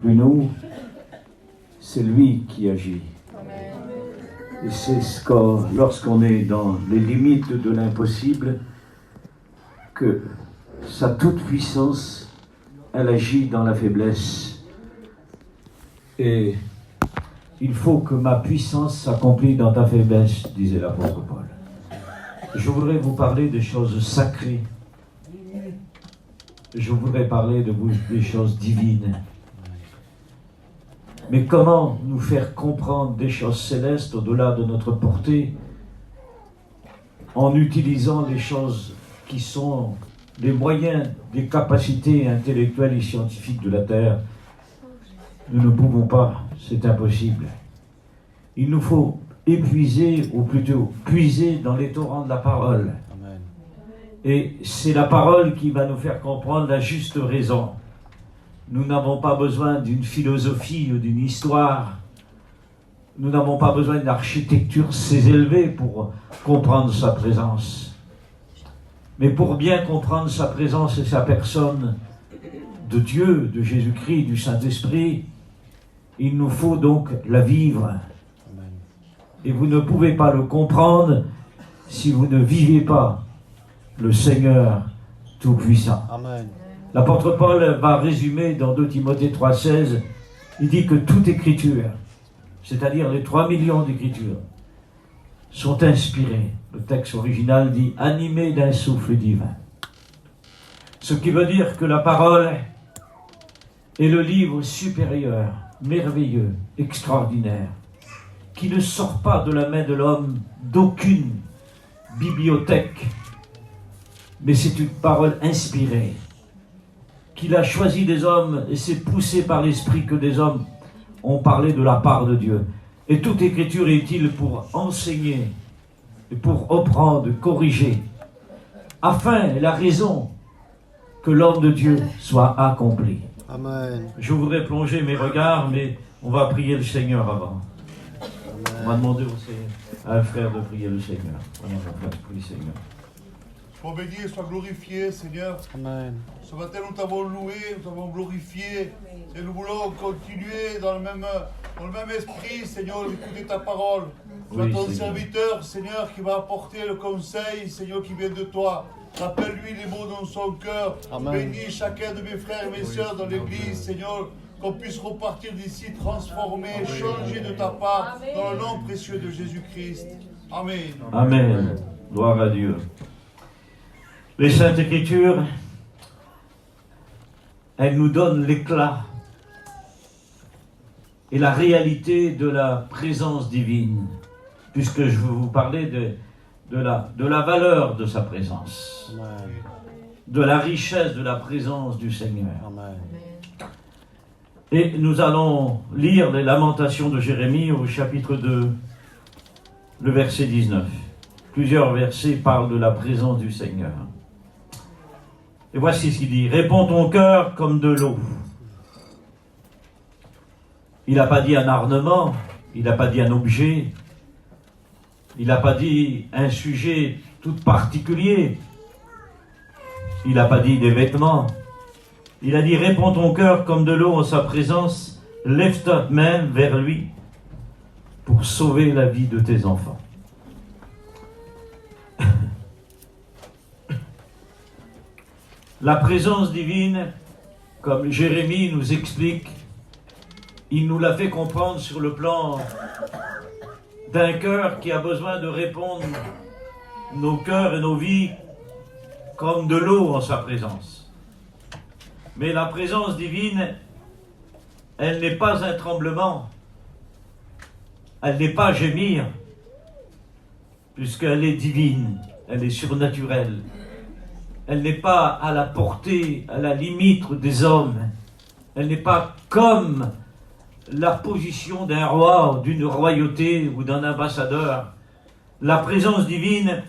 plus nous, c'est lui qui agit. Et c'est lorsqu'on est dans les limites de l'impossible que sa toute-puissance, elle agit dans la faiblesse. Et il faut que ma puissance s'accomplisse dans ta faiblesse, disait l'apôtre Paul. Je voudrais vous parler des choses sacrées. Je voudrais parler de vous des choses divines. Mais comment nous faire comprendre des choses célestes au-delà de notre portée en utilisant les choses qui sont les moyens, des capacités intellectuelles et scientifiques de la Terre? Nous ne pouvons pas, c'est impossible. Il nous faut épuiser, ou plutôt puiser dans les torrents de la parole. Amen. Et c'est la parole qui va nous faire comprendre la juste raison. Nous n'avons pas besoin d'une philosophie ou d'une histoire. Nous n'avons pas besoin d'une architecture très élevée pour comprendre sa présence. Mais pour bien comprendre sa présence et sa personne de Dieu, de Jésus-Christ, du Saint-Esprit, il nous faut donc la vivre. Et vous ne pouvez pas le comprendre si vous ne vivez pas le Seigneur Tout-Puissant. Amen. L'apôtre Paul va résumer dans 2 Timothée 3,16, il dit que toute écriture, c'est-à-dire les 3 millions d'écritures, sont inspirées. Le texte original dit « animées d'un souffle divin ». Ce qui veut dire que la parole est le livre supérieur, merveilleux, extraordinaire, qui ne sort pas de la main de l'homme d'aucune bibliothèque, mais c'est une parole inspirée, qu'il a choisi des hommes, et c'est poussé par l'esprit que des hommes ont parlé de la part de Dieu. Et toute écriture est utile pour enseigner, et pour reprendre, corriger, afin, la raison, que l'homme de Dieu soit accompli. Amen. Je voudrais plonger mes regards, mais on va prier le Seigneur avant. Amen. On va demander à un frère de prier le Seigneur. Vraiment, prie le Seigneur. Sois béni, sois glorifié, Seigneur. Amen. Ce matin, nous t'avons loué, nous t'avons glorifié. Et nous voulons continuer dans le même esprit, Seigneur, d'écouter ta parole. Tu as ton serviteur, Seigneur, qui va apporter le conseil, Seigneur, qui vient de toi. Rappelle-lui les mots dans son cœur. Amen. Bénis chacun de mes frères et mes sœurs dans l'église, Seigneur. Qu'on puisse repartir d'ici transformés, changés de ta part, dans le nom précieux de Jésus-Christ. Amen. Amen. Gloire à Dieu. Les Saintes Écritures, elles nous donnent l'éclat et la réalité de la présence divine, puisque je veux vous parler de la valeur de sa présence, Amen. De la richesse de la présence du Seigneur. Amen. Et nous allons lire les Lamentations de Jérémie au chapitre 2, le verset 19. Plusieurs versets parlent de la présence du Seigneur. Et voici ce qu'il dit. « Réponds ton cœur comme de l'eau. » Il n'a pas dit un ornement, il n'a pas dit un objet, il n'a pas dit un sujet tout particulier, il n'a pas dit des vêtements. Il a dit « Réponds ton cœur comme de l'eau en sa présence, lève ta main vers lui pour sauver la vie de tes enfants. » La présence divine, comme Jérémie nous explique, il nous l'a fait comprendre sur le plan d'un cœur qui a besoin de répondre nos cœurs et nos vies comme de l'eau en sa présence. Mais la présence divine, elle n'est pas un tremblement, elle n'est pas gémir, puisqu'elle est divine, elle est surnaturelle. Elle n'est pas à la portée, à la limite des hommes. Elle n'est pas comme la position d'un roi, d'une royauté ou d'un ambassadeur. La présence divine,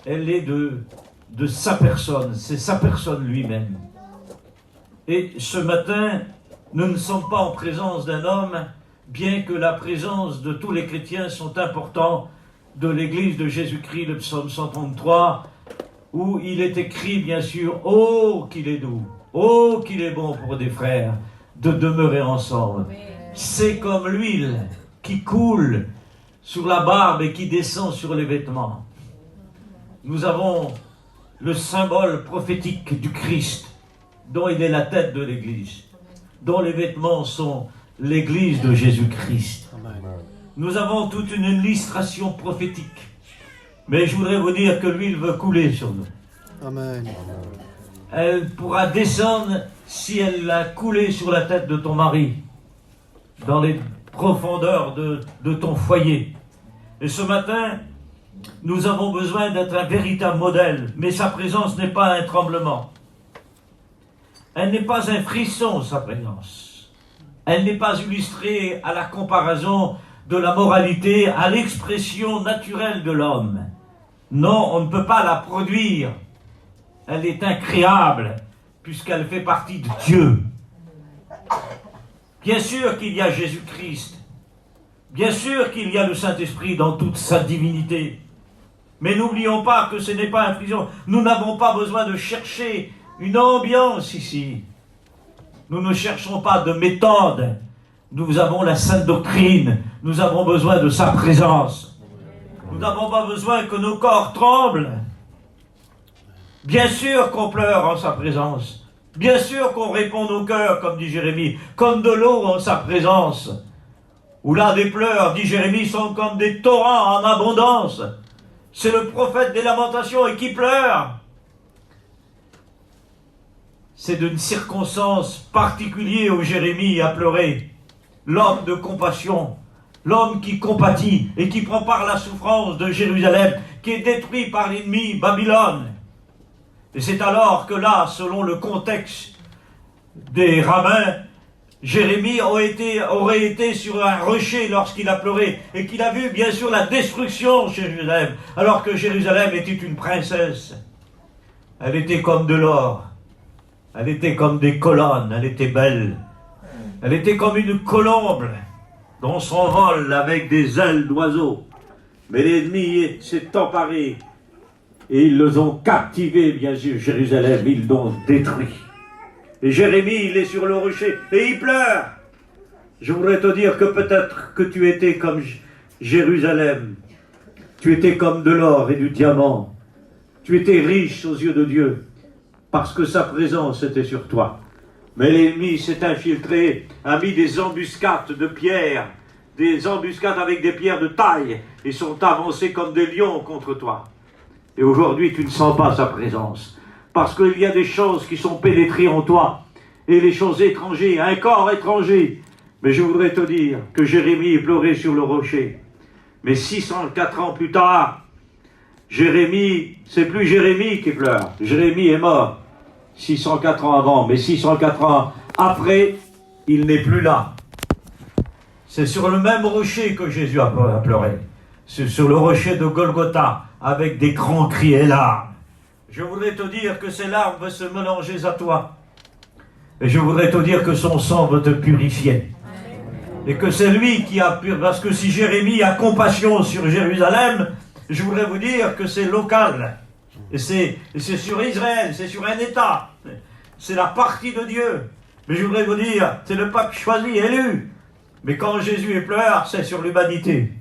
elle est de sa personne, c'est sa personne lui-même. Et ce matin, nous ne sommes pas en présence d'un homme, bien que la présence de tous les chrétiens sont importants de l'Église de Jésus-Christ, le psaume 133, où il est écrit, bien sûr, « Oh, qu'il est doux, oh, qu'il est bon pour des frères de demeurer ensemble. C'est comme l'huile qui coule sur la barbe et qui descend sur les vêtements. Nous avons le symbole prophétique du Christ, dont il est la tête de l'Église, dont les vêtements sont l'Église de Jésus-Christ. Nous avons toute une illustration prophétique. Mais je voudrais vous dire que l'huile veut couler sur nous. Amen. Elle pourra descendre si elle a coulé sur la tête de ton mari, dans les profondeurs de ton foyer. Et ce matin, nous avons besoin d'être un véritable modèle, mais sa présence n'est pas un tremblement. Elle n'est pas un frisson, sa présence. Elle n'est pas illustrée à la comparaison de la moralité, à l'expression naturelle de l'homme. Non, on ne peut pas la produire. Elle est incréable, puisqu'elle fait partie de Dieu. Bien sûr qu'il y a Jésus-Christ. Bien sûr qu'il y a le Saint-Esprit dans toute sa divinité. Mais n'oublions pas que ce n'est pas un frisson. Nous n'avons pas besoin de chercher une ambiance ici. Nous ne cherchons pas de méthode. Nous avons la sainte doctrine. Nous avons besoin de sa présence. Nous n'avons pas besoin que nos corps tremblent. Bien sûr qu'on pleure en sa présence. Bien sûr qu'on répond nos cœurs, comme dit Jérémie, comme de l'eau en sa présence. Où là des pleurs, dit Jérémie, sont comme des torrents en abondance. C'est le prophète des lamentations et qui pleure. C'est d'une circonstance particulière où Jérémie a pleuré. L'homme de compassion, l'homme qui compatit et qui prend part à la souffrance de Jérusalem, qui est détruit par l'ennemi Babylone. Et c'est alors que là, selon le contexte des rabbins, Jérémie aurait été sur un rocher lorsqu'il a pleuré et qu'il a vu bien sûr la destruction chez Jérusalem, alors que Jérusalem était une princesse. Elle était comme de l'or, elle était comme des colonnes, elle était belle. Elle était comme une colombe dont s'envole avec des ailes d'oiseau. Mais l'ennemi s'est emparé et ils les ont captivés, bien sûr, Jérusalem, ils l'ont détruit. Et Jérémie, il est sur le rocher et il pleure. Je voudrais te dire que peut-être que tu étais comme Jérusalem. Tu étais comme de l'or et du diamant. Tu étais riche aux yeux de Dieu parce que sa présence était sur toi. Mais l'ennemi s'est infiltré, a mis des embuscades de pierres, des embuscades avec des pierres de taille, et sont avancés comme des lions contre toi. Et aujourd'hui, tu ne sens pas sa présence. Parce qu'il y a des choses qui sont pénétrées en toi, et les choses étrangères, un corps étranger. Mais je voudrais te dire que Jérémie pleurait sur le rocher. Mais 604 ans plus tard, Jérémie, c'est plus Jérémie qui pleure. Jérémie est mort 604 ans avant, mais 604 ans après, il n'est plus là. C'est sur le même rocher que Jésus a pleuré. C'est sur le rocher de Golgotha, avec des grands cris et larmes. Je voudrais te dire que ces larmes vont se mélanger à toi. Et je voudrais te dire que son sang veut te purifier. Et que c'est lui qui a purifié. Parce que si Jérémie a compassion sur Jérusalem, je voudrais vous dire que c'est local. Et c'est sur Israël, c'est sur un État. C'est la partie de Dieu. Mais je voudrais vous dire, c'est le peuple choisi, élu. Mais quand Jésus pleure, c'est sur l'humanité.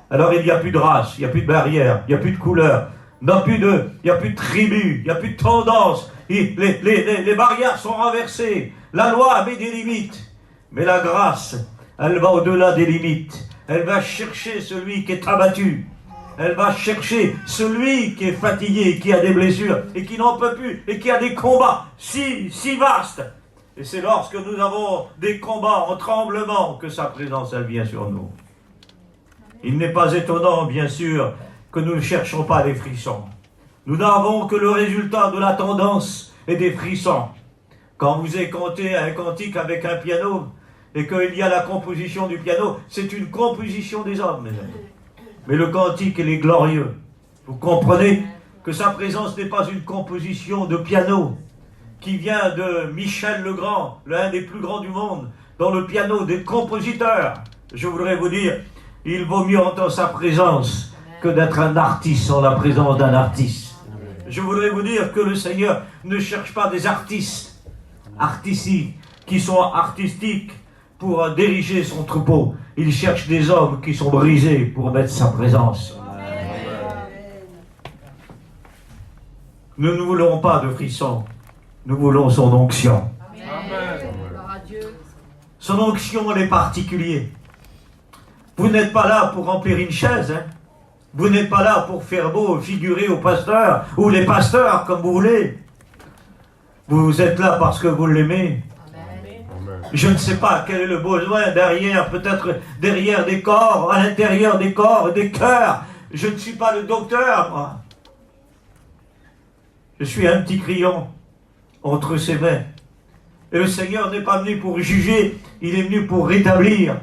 Alors il n'y a plus de race, il n'y a plus de barrière, il n'y a plus de couleur, il n'y a plus de tribu, il n'y a plus de tendance. Les barrières sont renversées. La loi avait des limites. Mais la grâce, elle va au-delà des limites. Elle va chercher celui qui est abattu. Elle va chercher celui qui est fatigué, qui a des blessures et qui n'en peut plus et qui a des combats si vastes. Et c'est lorsque nous avons des combats en tremblement que sa présence, elle vient sur nous. Il n'est pas étonnant, bien sûr, que nous ne cherchons pas des frissons. Nous n'avons que le résultat de la tendance et des frissons. Quand vous écoutez un cantique avec un piano et qu'il y a la composition du piano, c'est une composition des hommes, mes amis. Mais le cantique, il est glorieux. Vous comprenez que sa présence n'est pas une composition de piano qui vient de Michel Legrand, l'un des plus grands du monde, dans le piano des compositeurs. Je voudrais vous dire, il vaut mieux entendre sa présence que d'être un artiste en la présence d'un artiste. Je voudrais vous dire que le Seigneur ne cherche pas des artistes, qui sont artistiques pour diriger son troupeau. Il cherche des hommes qui sont brisés pour mettre sa présence. Nous ne voulons pas de frissons, nous voulons son onction. Son onction, elle est particulière. Vous n'êtes pas là pour remplir une chaise, hein? Vous n'êtes pas là pour faire beau, figurer au pasteur, ou les pasteurs, comme vous voulez. Vous êtes là parce que vous l'aimez. Je ne sais pas quel est le besoin derrière, peut-être derrière des corps, à l'intérieur des corps et des cœurs. Je ne suis pas le docteur, moi. Je suis un petit crayon entre ses mains. Et le Seigneur n'est pas venu pour juger, il est venu pour rétablir.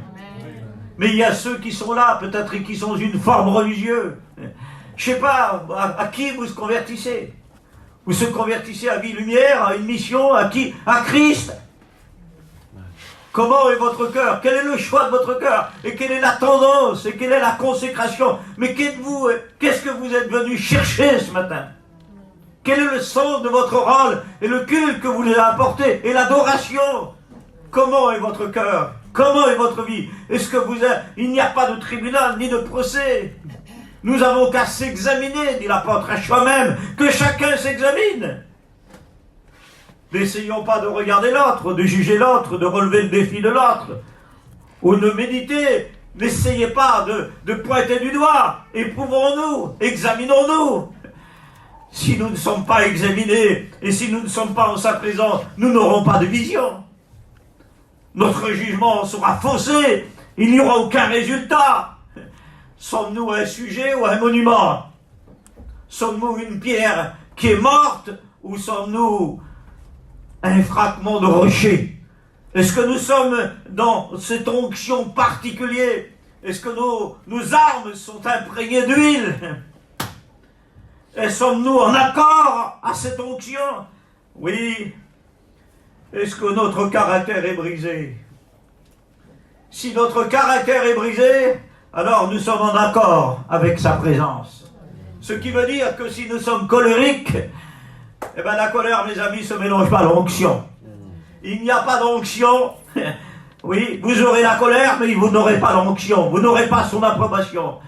Mais il y a ceux qui sont là, peut-être, et qui sont une forme religieuse. Je ne sais pas à qui vous se convertissez. Vous se convertissez à Vie Lumière, à une mission, à qui? À Christ. Comment est votre cœur? Quel est le choix de votre cœur? Et quelle est la tendance? Et quelle est la consécration? Mais qu'êtes-vous? Qu'est-ce que vous êtes venu chercher ce matin? Quel est le sens de votre rôle et le culte que vous lui avez apporté et l'adoration? Comment est votre cœur? Comment est votre vie? Est-ce que vous êtes... Il n'y a pas de tribunal ni de procès. Nous avons qu'à s'examiner, dit l'apôtre, à soi-même, que chacun s'examine. N'essayons pas de regarder l'autre, de juger l'autre, de relever le défi de l'autre, ou de méditer. N'essayez pas de pointer du doigt. Éprouvons-nous, examinons-nous. Si nous ne sommes pas examinés, et si nous ne sommes pas en sa présence, nous n'aurons pas de vision. Notre jugement sera faussé, il n'y aura aucun résultat. Sommes-nous un sujet ou un monument? Sommes-nous une pierre qui est morte, ou sommes-nous un fragment de rocher? Est-ce que nous sommes dans cette onction particulière? Est-ce que nos armes sont imprégnées d'huile? Et sommes-nous en accord à cette onction? Oui. Est-ce que notre caractère est brisé? Si notre caractère est brisé, alors nous sommes en accord avec sa présence. Ce qui veut dire que si nous sommes colériques, eh bien la colère, mes amis, se mélange pas à l'onction. Il n'y a pas d'onction. Oui, vous aurez la colère, mais vous n'aurez pas l'onction. Vous n'aurez pas son approbation.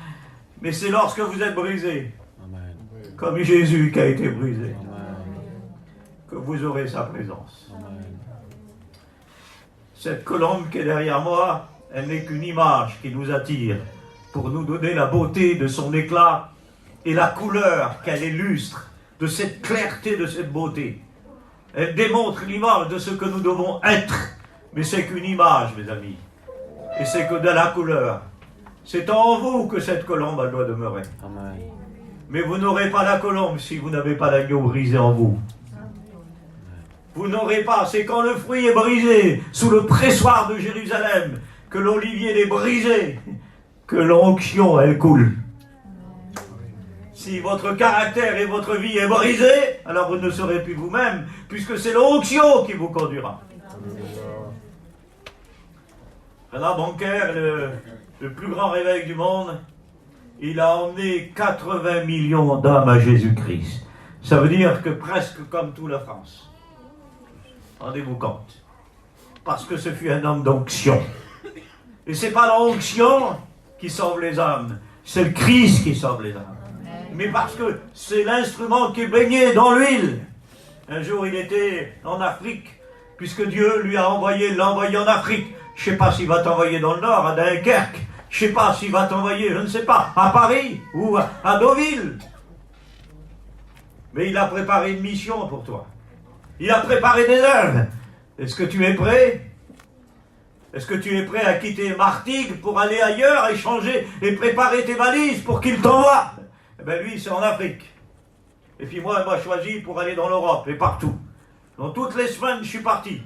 Mais c'est lorsque vous êtes brisé, comme Jésus qui a été brisé, que vous aurez sa présence. Cette colombe qui est derrière moi, elle n'est qu'une image qui nous attire pour nous donner la beauté de son éclat et la couleur qu'elle illustre, de cette clarté, de cette beauté. Elle démontre l'image de ce que nous devons être, mais c'est qu'une image, mes amis. Et c'est que de la couleur. C'est en vous que cette colombe elle doit demeurer. Amen. Mais vous n'aurez pas la colombe si vous n'avez pas l'agneau brisé en vous. Vous n'aurez pas, c'est quand le fruit est brisé, sous le pressoir de Jérusalem, que l'olivier est brisé, que l'onction, elle coule. Si votre caractère et votre vie est brisé, alors vous ne serez plus vous-même, puisque c'est l'onction qui vous conduira. Bernard Banker, le plus grand réveil du monde, il a emmené 80 millions d'âmes à Jésus-Christ. Ça veut dire que presque comme toute la France. Rendez-vous compte. Parce que ce fut un homme d'onction. Et ce n'est pas l'onction qui sauve les âmes, c'est le Christ qui sauve les âmes. Mais parce que c'est l'instrument qui est baigné dans l'huile. Un jour, il était en Afrique, puisque Dieu lui a l'a envoyé en Afrique. Je ne sais pas s'il va t'envoyer dans le Nord, à Dunkerque. Je ne sais pas s'il va t'envoyer, je ne sais pas, à Paris ou à Deauville. Mais il a préparé une mission pour toi. Il a préparé des œuvres. Est-ce que tu es prêt? Est-ce que tu es prêt à quitter Martigues pour aller ailleurs, échanger et préparer tes valises pour qu'il t'envoie? Eh bien lui, c'est en Afrique. Et puis moi, il m'a choisi pour aller dans l'Europe et partout. Donc toutes les semaines, je suis parti.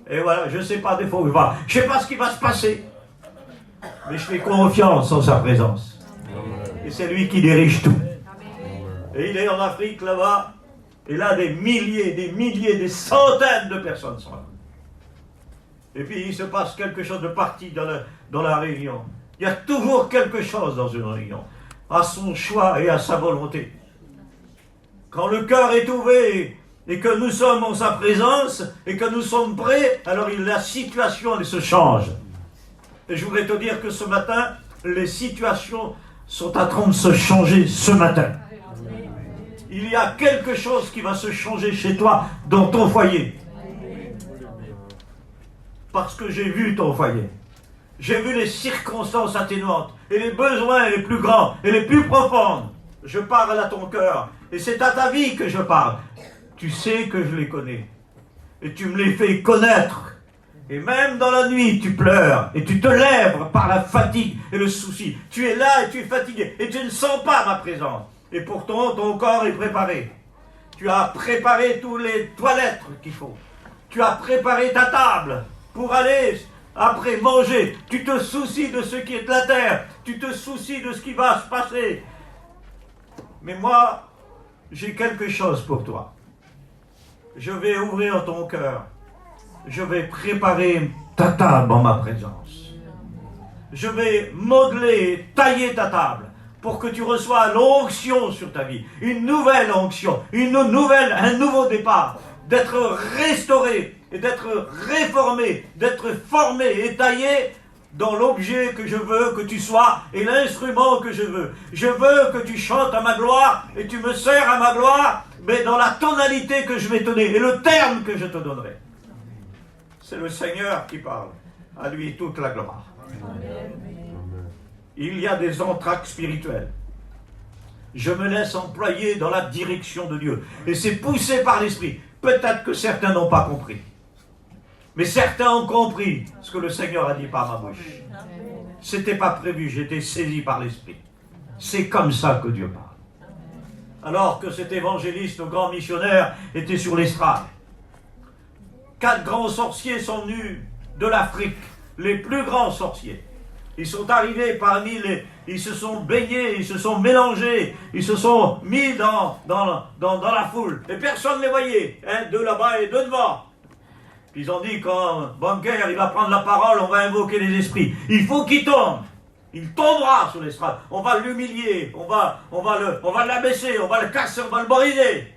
Et voilà, je ne sais pas des fois où je vais. Je ne sais pas ce qui va se passer. Mais je fais confiance en sa présence. Et c'est lui qui dirige tout. Et il est en Afrique là-bas. Et là, des milliers, des centaines de personnes sont là. Et puis il se passe quelque chose de parti dans la réunion. Il y a toujours quelque chose dans une réunion. À son choix et à sa volonté. Quand le cœur est ouvert et que nous sommes en sa présence, et que nous sommes prêts, alors la situation elle se change. Et je voudrais te dire que ce matin, les situations sont en train de se changer ce matin. Il y a quelque chose qui va se changer chez toi, dans ton foyer. Parce que j'ai vu ton foyer. J'ai vu les circonstances atténuantes, et les besoins les plus grands, et les plus profonds. Je parle à ton cœur, et c'est à ta vie que je parle. Tu sais que je les connais, et tu me les fais connaître. Et même dans la nuit, tu pleures, et tu te lèves par la fatigue et le souci. Tu es là et tu es fatigué, et tu ne sens pas ma présence. Et pourtant, ton corps est préparé. Tu as préparé tous les toilettes qu'il faut. Tu as préparé ta table pour aller après manger. Tu te soucies de ce qui est de la terre. Tu te soucies de ce qui va se passer. Mais moi, j'ai quelque chose pour toi. Je vais ouvrir ton cœur. Je vais préparer ta table en ma présence. Je vais modeler, tailler ta table pour que tu reçoives l'onction sur ta vie. Une nouvelle onction, un nouveau départ. D'être restauré et d'être réformé, d'être formé et taillé dans l'objet que je veux que tu sois et l'instrument que je veux. Je veux que tu chantes à ma gloire et tu me sers à ma gloire, mais dans la tonalité que je vais te donner et le terme que je te donnerai. C'est le Seigneur qui parle. À lui toute la gloire. Amen. Il y a des entr'actes spirituels. Je me laisse employer dans la direction de Dieu. Et c'est poussé par l'Esprit. Peut-être que certains n'ont pas compris. Mais certains ont compris ce que le Seigneur a dit par ma bouche. C'était pas prévu, j'étais saisi par l'Esprit. C'est comme ça que Dieu parle. Alors que cet évangéliste, le grand missionnaire, était sur l'estrade. 4 grands sorciers sont venus de l'Afrique, les plus grands sorciers. Ils sont arrivés parmi ils se sont baignés, ils se sont mélangés, ils se sont mis dans la foule. Et personne ne les voyait, deux là-bas et deux devant. Puis ils ont dit, quand Banker il va prendre la parole, on va invoquer les esprits. Il faut qu'il tombe. Il tombera sur l'estrade. On va l'humilier, on va l'abaisser, on va le casser, on va le briser.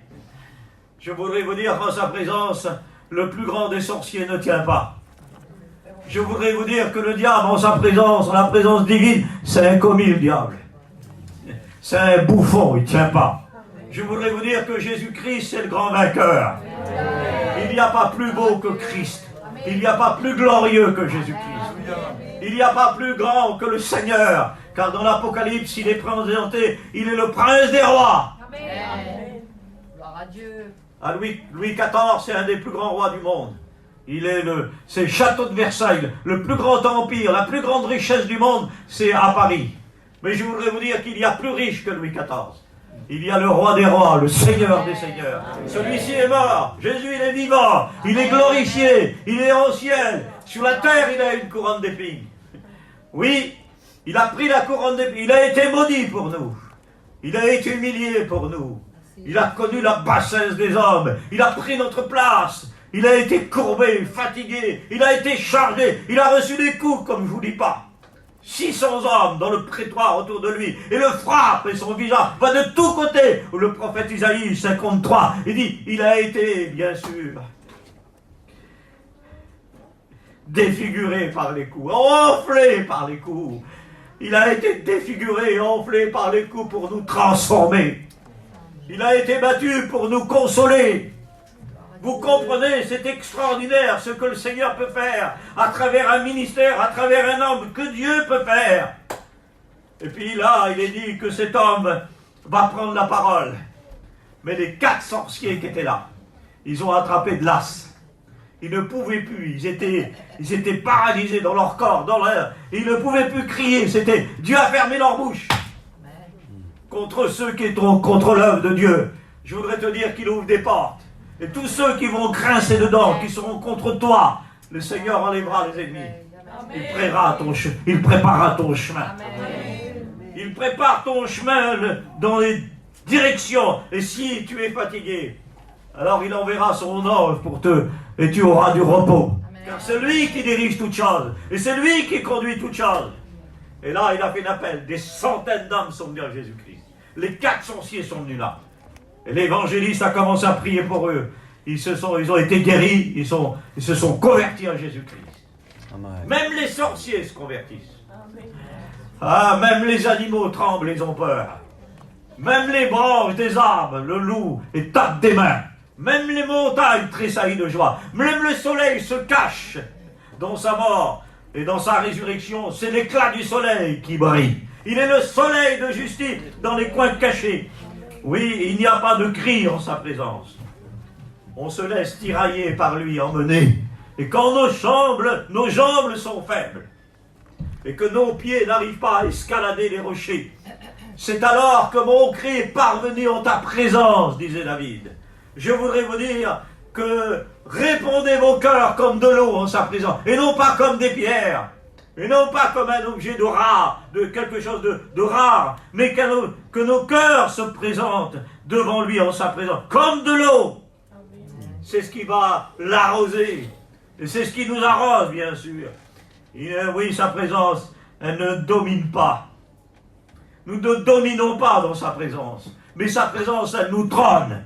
Je voudrais vous dire qu'en sa présence, le plus grand des sorciers ne tient pas. Je voudrais vous dire que le diable, en sa présence, en la présence divine, c'est un commis, le diable. C'est un bouffon, il ne tient pas. Je voudrais vous dire que Jésus-Christ, c'est le grand vainqueur. Il n'y a pas plus beau que Christ. Il n'y a pas plus glorieux que Jésus-Christ. Il n'y a pas plus grand que le Seigneur. Car dans l'Apocalypse, il est présenté, il est le prince des rois. Amen. Gloire à Dieu. À Louis XIV, c'est un des plus grands rois du monde. C'est le château de Versailles, le plus grand empire, la plus grande richesse du monde, c'est à Paris. Mais je voudrais vous dire qu'il y a plus riche que Louis XIV. Il y a le roi des rois, le Seigneur des seigneurs. Celui-ci est mort, Jésus il est vivant, il est glorifié, il est en ciel. Sur la terre, il a une couronne d'épines. Oui, il a pris la couronne d'épines, il a été maudit pour nous. Il a été humilié pour nous. Il a connu la bassesse des hommes, il a pris notre place. Il a été courbé, fatigué, il a été chargé, il a reçu des coups, comme je ne vous dis pas. 600 hommes dans le prétoire autour de lui, et le frappe, et son visage va de tous côtés. Le prophète Isaïe 53, il dit, il a été, bien sûr, défiguré par les coups, enflé par les coups. Il a été défiguré, enflé par les coups pour nous transformer. Il a été battu pour nous consoler. Vous comprenez, c'est extraordinaire ce que le Seigneur peut faire à travers un ministère, à travers un homme, que Dieu peut faire. Et puis là, il est dit que cet homme va prendre la parole. Mais les 4 sorciers qui étaient là, ils ont attrapé de l'as. Ils ne pouvaient plus, ils étaient paralysés dans leur corps, dans l'air. Ils ne pouvaient plus crier, Dieu a fermé leur bouche. Contre ceux qui sont contre l'œuvre de Dieu, je voudrais te dire qu'il ouvre des portes. Et tous ceux qui vont grincer dedans, qui seront contre toi, le Seigneur enlèvera les ennemis. Il préparera ton chemin. Il prépare ton chemin dans les directions. Et si tu es fatigué, alors il enverra son ange et tu auras du repos. Car c'est lui qui dirige toutes choses. Et c'est lui qui conduit toutes choses. Et là, il a fait un appel. Des centaines d'hommes sont venus à Jésus-Christ. Les 4 sorciers sont venus là. Et l'évangéliste a commencé à prier pour eux. Ils ont été guéris, ils se sont convertis en Jésus-Christ. Même les sorciers se convertissent. Ah, même les animaux tremblent, ils ont peur. Même les branches des arbres, le loup, les tapent des mains. Même les montagnes tressaillent de joie. Même le soleil se cache dans sa mort et dans sa résurrection. C'est l'éclat du soleil qui brille. Il est le soleil de justice dans les coins cachés. Oui, il n'y a pas de cri en sa présence. On se laisse tirailler par lui, emmener. Et quand nos jambes sont faibles, et que nos pieds n'arrivent pas à escalader les rochers, c'est alors que mon cri est parvenu en ta présence, disait David. Je voudrais vous dire que répondez vos cœurs comme de l'eau en sa présence, et non pas comme des pierres, et non pas comme un objet de rare, de quelque chose de rare, mais que nos cœurs se présentent devant lui en sa présence, comme de l'eau. C'est ce qui va l'arroser, et c'est ce qui nous arrose, bien sûr. Oui, sa présence, elle ne domine pas. Nous ne dominons pas dans sa présence, mais sa présence, elle nous trône.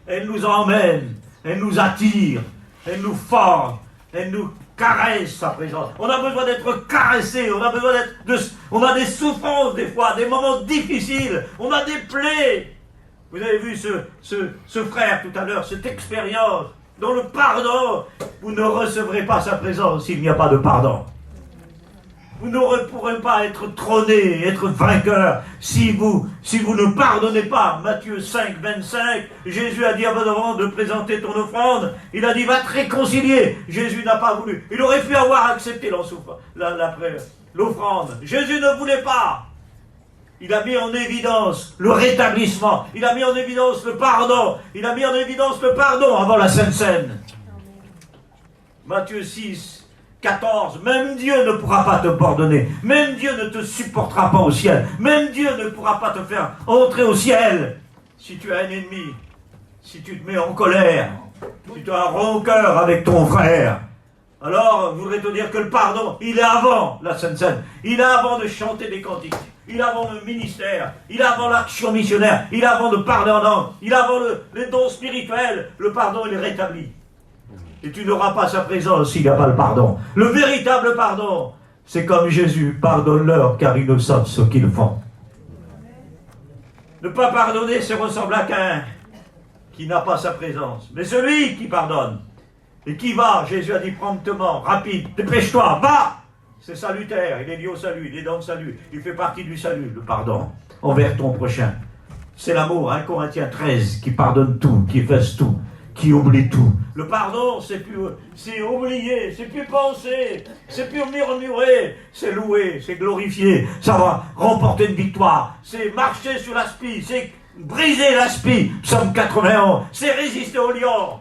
Elle nous emmène, elle nous attire, elle nous forge, elle nous caresse, sa présence. On a besoin d'être caressé, on a des souffrances des fois, des moments difficiles, on a des plaies. Vous avez vu ce frère tout à l'heure, cette expérience, dans le pardon, vous ne recevrez pas sa présence s'il n'y a pas de pardon. Vous ne pourrez pas être trôné, être vainqueur, si vous ne pardonnez pas. Matthieu 5, 25, Jésus a dit avant de présenter ton offrande, il a dit va te réconcilier. Jésus n'a pas voulu. Il aurait pu avoir accepté l'offrande. Jésus ne voulait pas. Il a mis en évidence le rétablissement. Il a mis en évidence le pardon. Il a mis en évidence le pardon avant la Sainte Seine. Matthieu 6, 14, même Dieu ne pourra pas te pardonner. Même Dieu ne te supportera pas au ciel. Même Dieu ne pourra pas te faire entrer au ciel. Si tu as un ennemi, si tu te mets en colère, si tu as un rancœur avec ton frère, alors je voudrais te dire que le pardon, il est avant la Sainte Seine. Il est avant de chanter des cantiques. Il est avant le ministère. Il est avant l'action missionnaire. Il est avant le pardon. Il est avant les dons spirituels. Le pardon, il est rétabli. Et tu n'auras pas sa présence s'il n'y a pas le pardon. Le véritable pardon, c'est comme Jésus, pardonne-leur car ils ne savent ce qu'ils font. Ne pas pardonner, c'est ressembler à Caïn, qui n'a pas sa présence. Mais celui qui pardonne, et qui va, Jésus a dit promptement, rapide, dépêche-toi, va. C'est salutaire, il est lié au salut, il est dans le salut. Il fait partie du salut, le pardon, envers ton prochain. C'est l'amour, 1 Corinthiens 13, qui pardonne tout, qui efface tout, qui oublie tout. Le pardon, c'est oublier, c'est plus penser, c'est plus murmurer, c'est louer, c'est glorifier, ça va remporter une victoire, c'est marcher sur l'aspi, c'est briser l'aspi, Psaume 91, c'est résister au lion.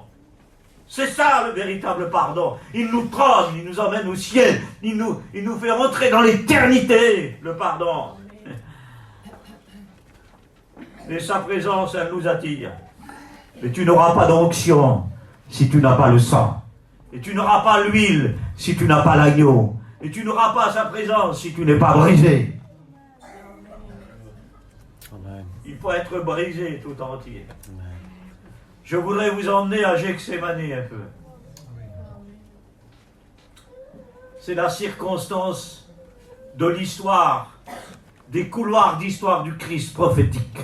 C'est ça le véritable pardon. Il nous trône, il nous emmène au ciel, il nous fait rentrer dans l'éternité, le pardon. Et sa présence, elle nous attire. Mais tu n'auras pas d'onction si tu n'as pas le sang. Et tu n'auras pas l'huile si tu n'as pas l'agneau. Et tu n'auras pas sa présence si tu n'es pas brisé. Amen. Il faut être brisé tout entier. Amen. Je voudrais vous emmener à Gethsémane un peu. C'est la circonstance de l'histoire, des couloirs d'histoire du Christ prophétique.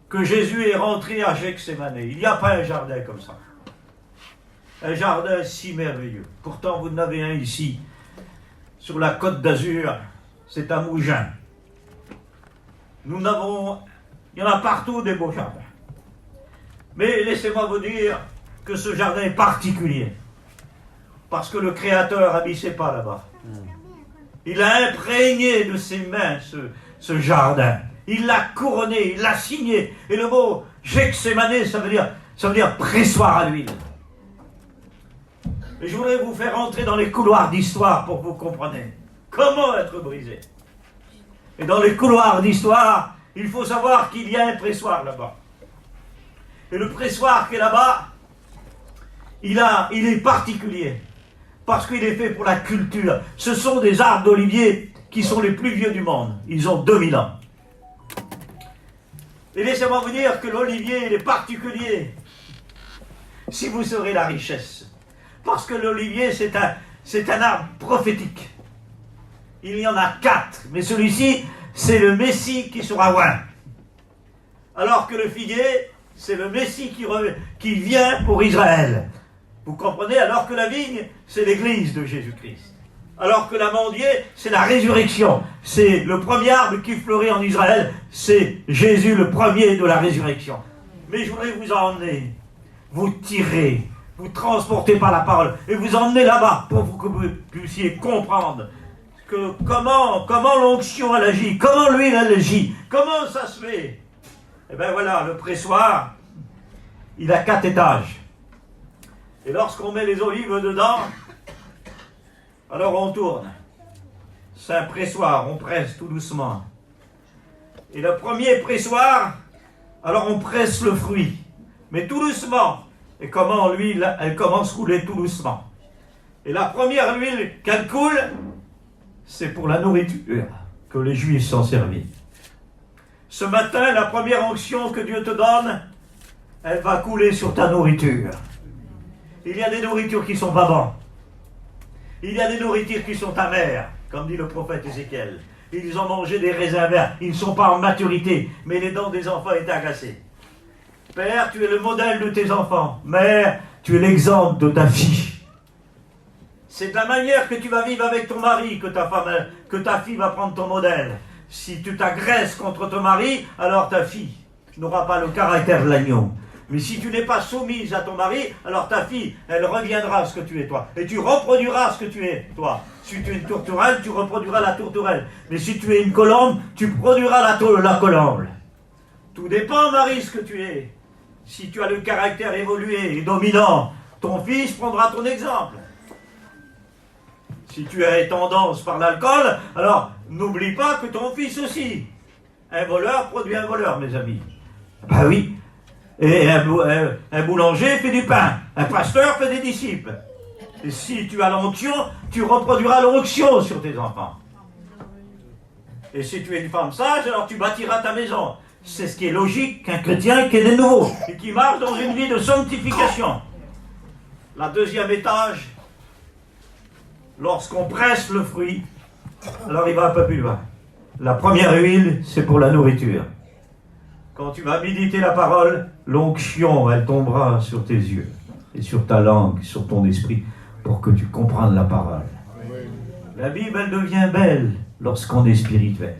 Que Jésus est rentré à Gethsémane. Il n'y a pas un jardin comme ça. Un jardin si merveilleux. Pourtant, vous en avez un ici, sur la côte d'Azur. C'est à Mougins. Il y en a partout des beaux jardins. Mais laissez-moi vous dire que ce jardin est particulier. Parce que le Créateur n'habissait pas là-bas. Il a imprégné de ses mains ce jardin. Il l'a couronné, il l'a signé. Et le mot Gethsémane, ça veut dire pressoir à l'huile. Et je voudrais vous faire entrer dans les couloirs d'histoire pour que vous compreniez comment être brisé. Et dans les couloirs d'histoire, il faut savoir qu'il y a un pressoir là-bas. Et le pressoir qui est là-bas, il est particulier. Parce qu'il est fait pour la culture. Ce sont des arbres d'olivier qui sont les plus vieux du monde. Ils ont 2000 ans. Et laissez-moi vous dire que l'olivier, il est particulier. Si vous saurez la richesse. Parce que l'olivier, c'est un arbre prophétique. Il y en a 4, mais celui-ci, c'est le Messie qui sera oint. Alors que le figuier, c'est le Messie qui vient pour Israël. Vous comprenez? Alors que la vigne, c'est l'église de Jésus-Christ. Alors que l'amandier, c'est la résurrection. C'est le premier arbre qui fleurit en Israël. C'est Jésus, le premier de la résurrection. Mais je voudrais vous emmener, vous tirer, vous transporter par la parole et vous emmener là-bas pour que vous puissiez comprendre que comment l'onction elle agit, comment l'huile elle agit, comment ça se fait. Et bien voilà, le pressoir, il a 4 étages. Et lorsqu'on met les olives dedans, alors on tourne. C'est un pressoir, on presse tout doucement. Et le premier pressoir, alors on presse le fruit, mais tout doucement. Et comment l'huile, elle commence à couler tout doucement. Et la première huile qu'elle coule, c'est pour la nourriture que les Juifs s'en servis. Ce matin, la première onction que Dieu te donne, elle va couler sur ta nourriture. Il y a des nourritures qui sont pas bonnes. Il y a des nourritures qui sont amères, comme dit le prophète Ézéchiel. Ils ont mangé des raisins verts. Ils ne sont pas en maturité, mais les dents des enfants étaient agacées. Père, tu es le modèle de tes enfants. Mère, tu es l'exemple de ta fille. C'est de la manière que tu vas vivre avec ton mari que ta fille va prendre ton modèle. Si tu t'agresses contre ton mari, alors ta fille n'aura pas le caractère de l'agneau. Mais si tu n'es pas soumise à ton mari, alors ta fille, elle reviendra à ce que tu es toi. Et tu reproduiras ce que tu es toi. Si tu es une tourterelle, tu reproduiras la tourterelle. Mais si tu es une colombe, tu produiras la colombe. Tout dépend, Marie, ce que tu es. Si tu as le caractère évolué et dominant, ton fils prendra ton exemple. Si tu as tendance par l'alcool, alors n'oublie pas que ton fils aussi. Un voleur produit un voleur, mes amis. Ben oui. Et un boulanger fait du pain. Un pasteur fait des disciples. Et si tu as l'onction, tu reproduiras l'onction sur tes enfants. Et si tu es une femme sage, alors tu bâtiras ta maison. C'est ce qui est logique qu'un chrétien qui est de nouveau et qui marche dans une vie de sanctification. La deuxième étage, lorsqu'on presse le fruit, alors il va un peu plus loin. La première huile, c'est pour la nourriture. Quand tu vas méditer la parole, l'onction, elle tombera sur tes yeux et sur ta langue, sur ton esprit, pour que tu comprennes la parole. La Bible, elle devient belle lorsqu'on est spirituel.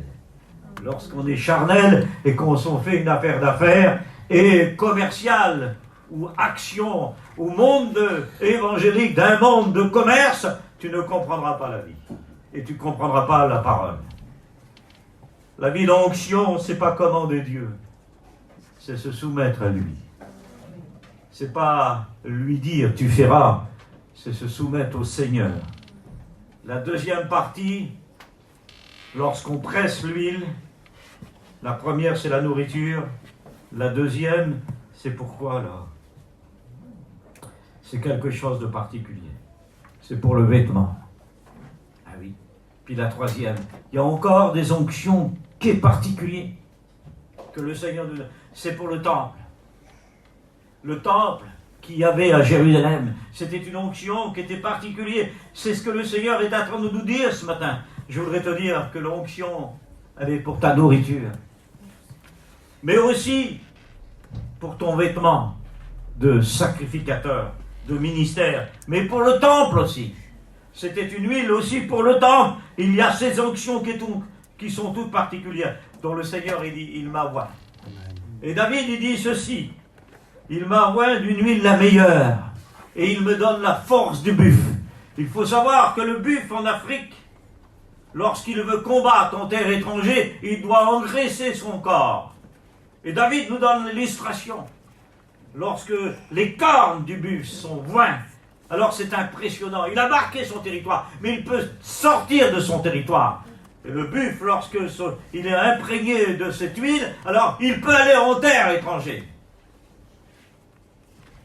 Lorsqu'on est charnel et qu'on s'en fait une affaire d'affaires et commerciale ou action ou monde évangélique d'un monde de commerce, tu ne comprendras pas la vie et tu ne comprendras pas la parole. La vie d'onction, c'est pas commander Dieu, c'est se soumettre à lui. C'est pas lui dire tu feras, c'est se soumettre au Seigneur. La deuxième partie, lorsqu'on presse l'huile, la première c'est la nourriture, la deuxième c'est pourquoi alors? C'est quelque chose de particulier. C'est pour le vêtement. Ah oui. Puis la troisième, il y a encore des onctions qui est particulier que le Seigneur nous donne. C'est pour le temple. Le temple qu'il y avait à Jérusalem, c'était une onction qui était particulière. C'est ce que le Seigneur est en train de nous dire ce matin. Je voudrais te dire que l'onction, elle est pour ta nourriture. Mais aussi pour ton vêtement de sacrificateur, de ministère. Mais pour le temple aussi. C'était une huile aussi pour le temple. Il y a ces onctions qui sont toutes particulières, dont le Seigneur, il dit, il m'a oint. Et David, il dit ceci, il m'a oint d'une huile la meilleure, et il me donne la force du buffle. Il faut savoir que le buffle en Afrique, lorsqu'il veut combattre en terre étrangère, il doit engraisser son corps. Et David nous donne l'illustration. Lorsque les cornes du buffle sont oints, alors c'est impressionnant. Il a marqué son territoire, mais il peut sortir de son territoire. Et le buffle, lorsqu'il est imprégné de cette huile, alors il peut aller en terre étrangère.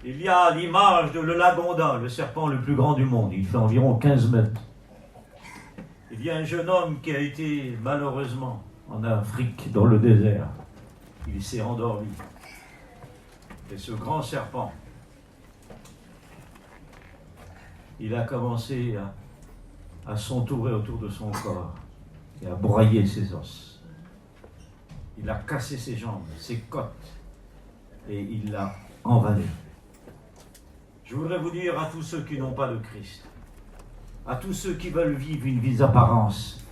Il y a l'image de le Lagonda, le serpent le plus grand du monde. Il fait environ 15 mètres. Il y a un jeune homme qui a été, malheureusement, en Afrique, dans le désert. il s'est endormi. Et ce grand serpent, il a commencé à s'entourer autour de son corps et à broyer ses os. Il a cassé ses jambes, ses côtes, et il l'a envalé. Je voudrais vous dire à tous ceux qui n'ont pas le Christ, à tous ceux qui veulent vivre une vie d'apparence,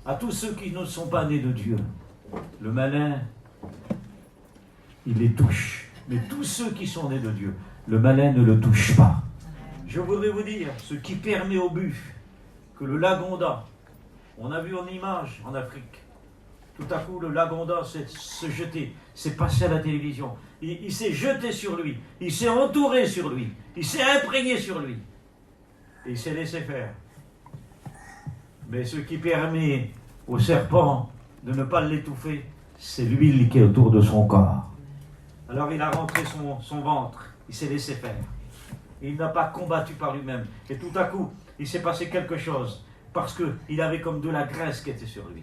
à tous ceux qui ne sont pas nés de Dieu, le malin, il les touche. Mais tous ceux qui sont nés de Dieu, le malin ne le touche pas. Je voudrais vous dire, ce qui permet au buffle que le Lagonda, on a vu en image en Afrique, tout à coup le Lagonda s'est jeté, s'est passé à la télévision, il s'est jeté sur lui, il s'est entouré sur lui, il s'est imprégné sur lui, et il s'est laissé faire. Mais ce qui permet au serpent de ne pas l'étouffer, c'est l'huile qui est autour de son corps. Alors il a rentré son ventre, il s'est laissé faire. Il n'a pas combattu par lui-même. Et tout à coup, il s'est passé quelque chose, parce qu'il avait comme de la graisse qui était sur lui.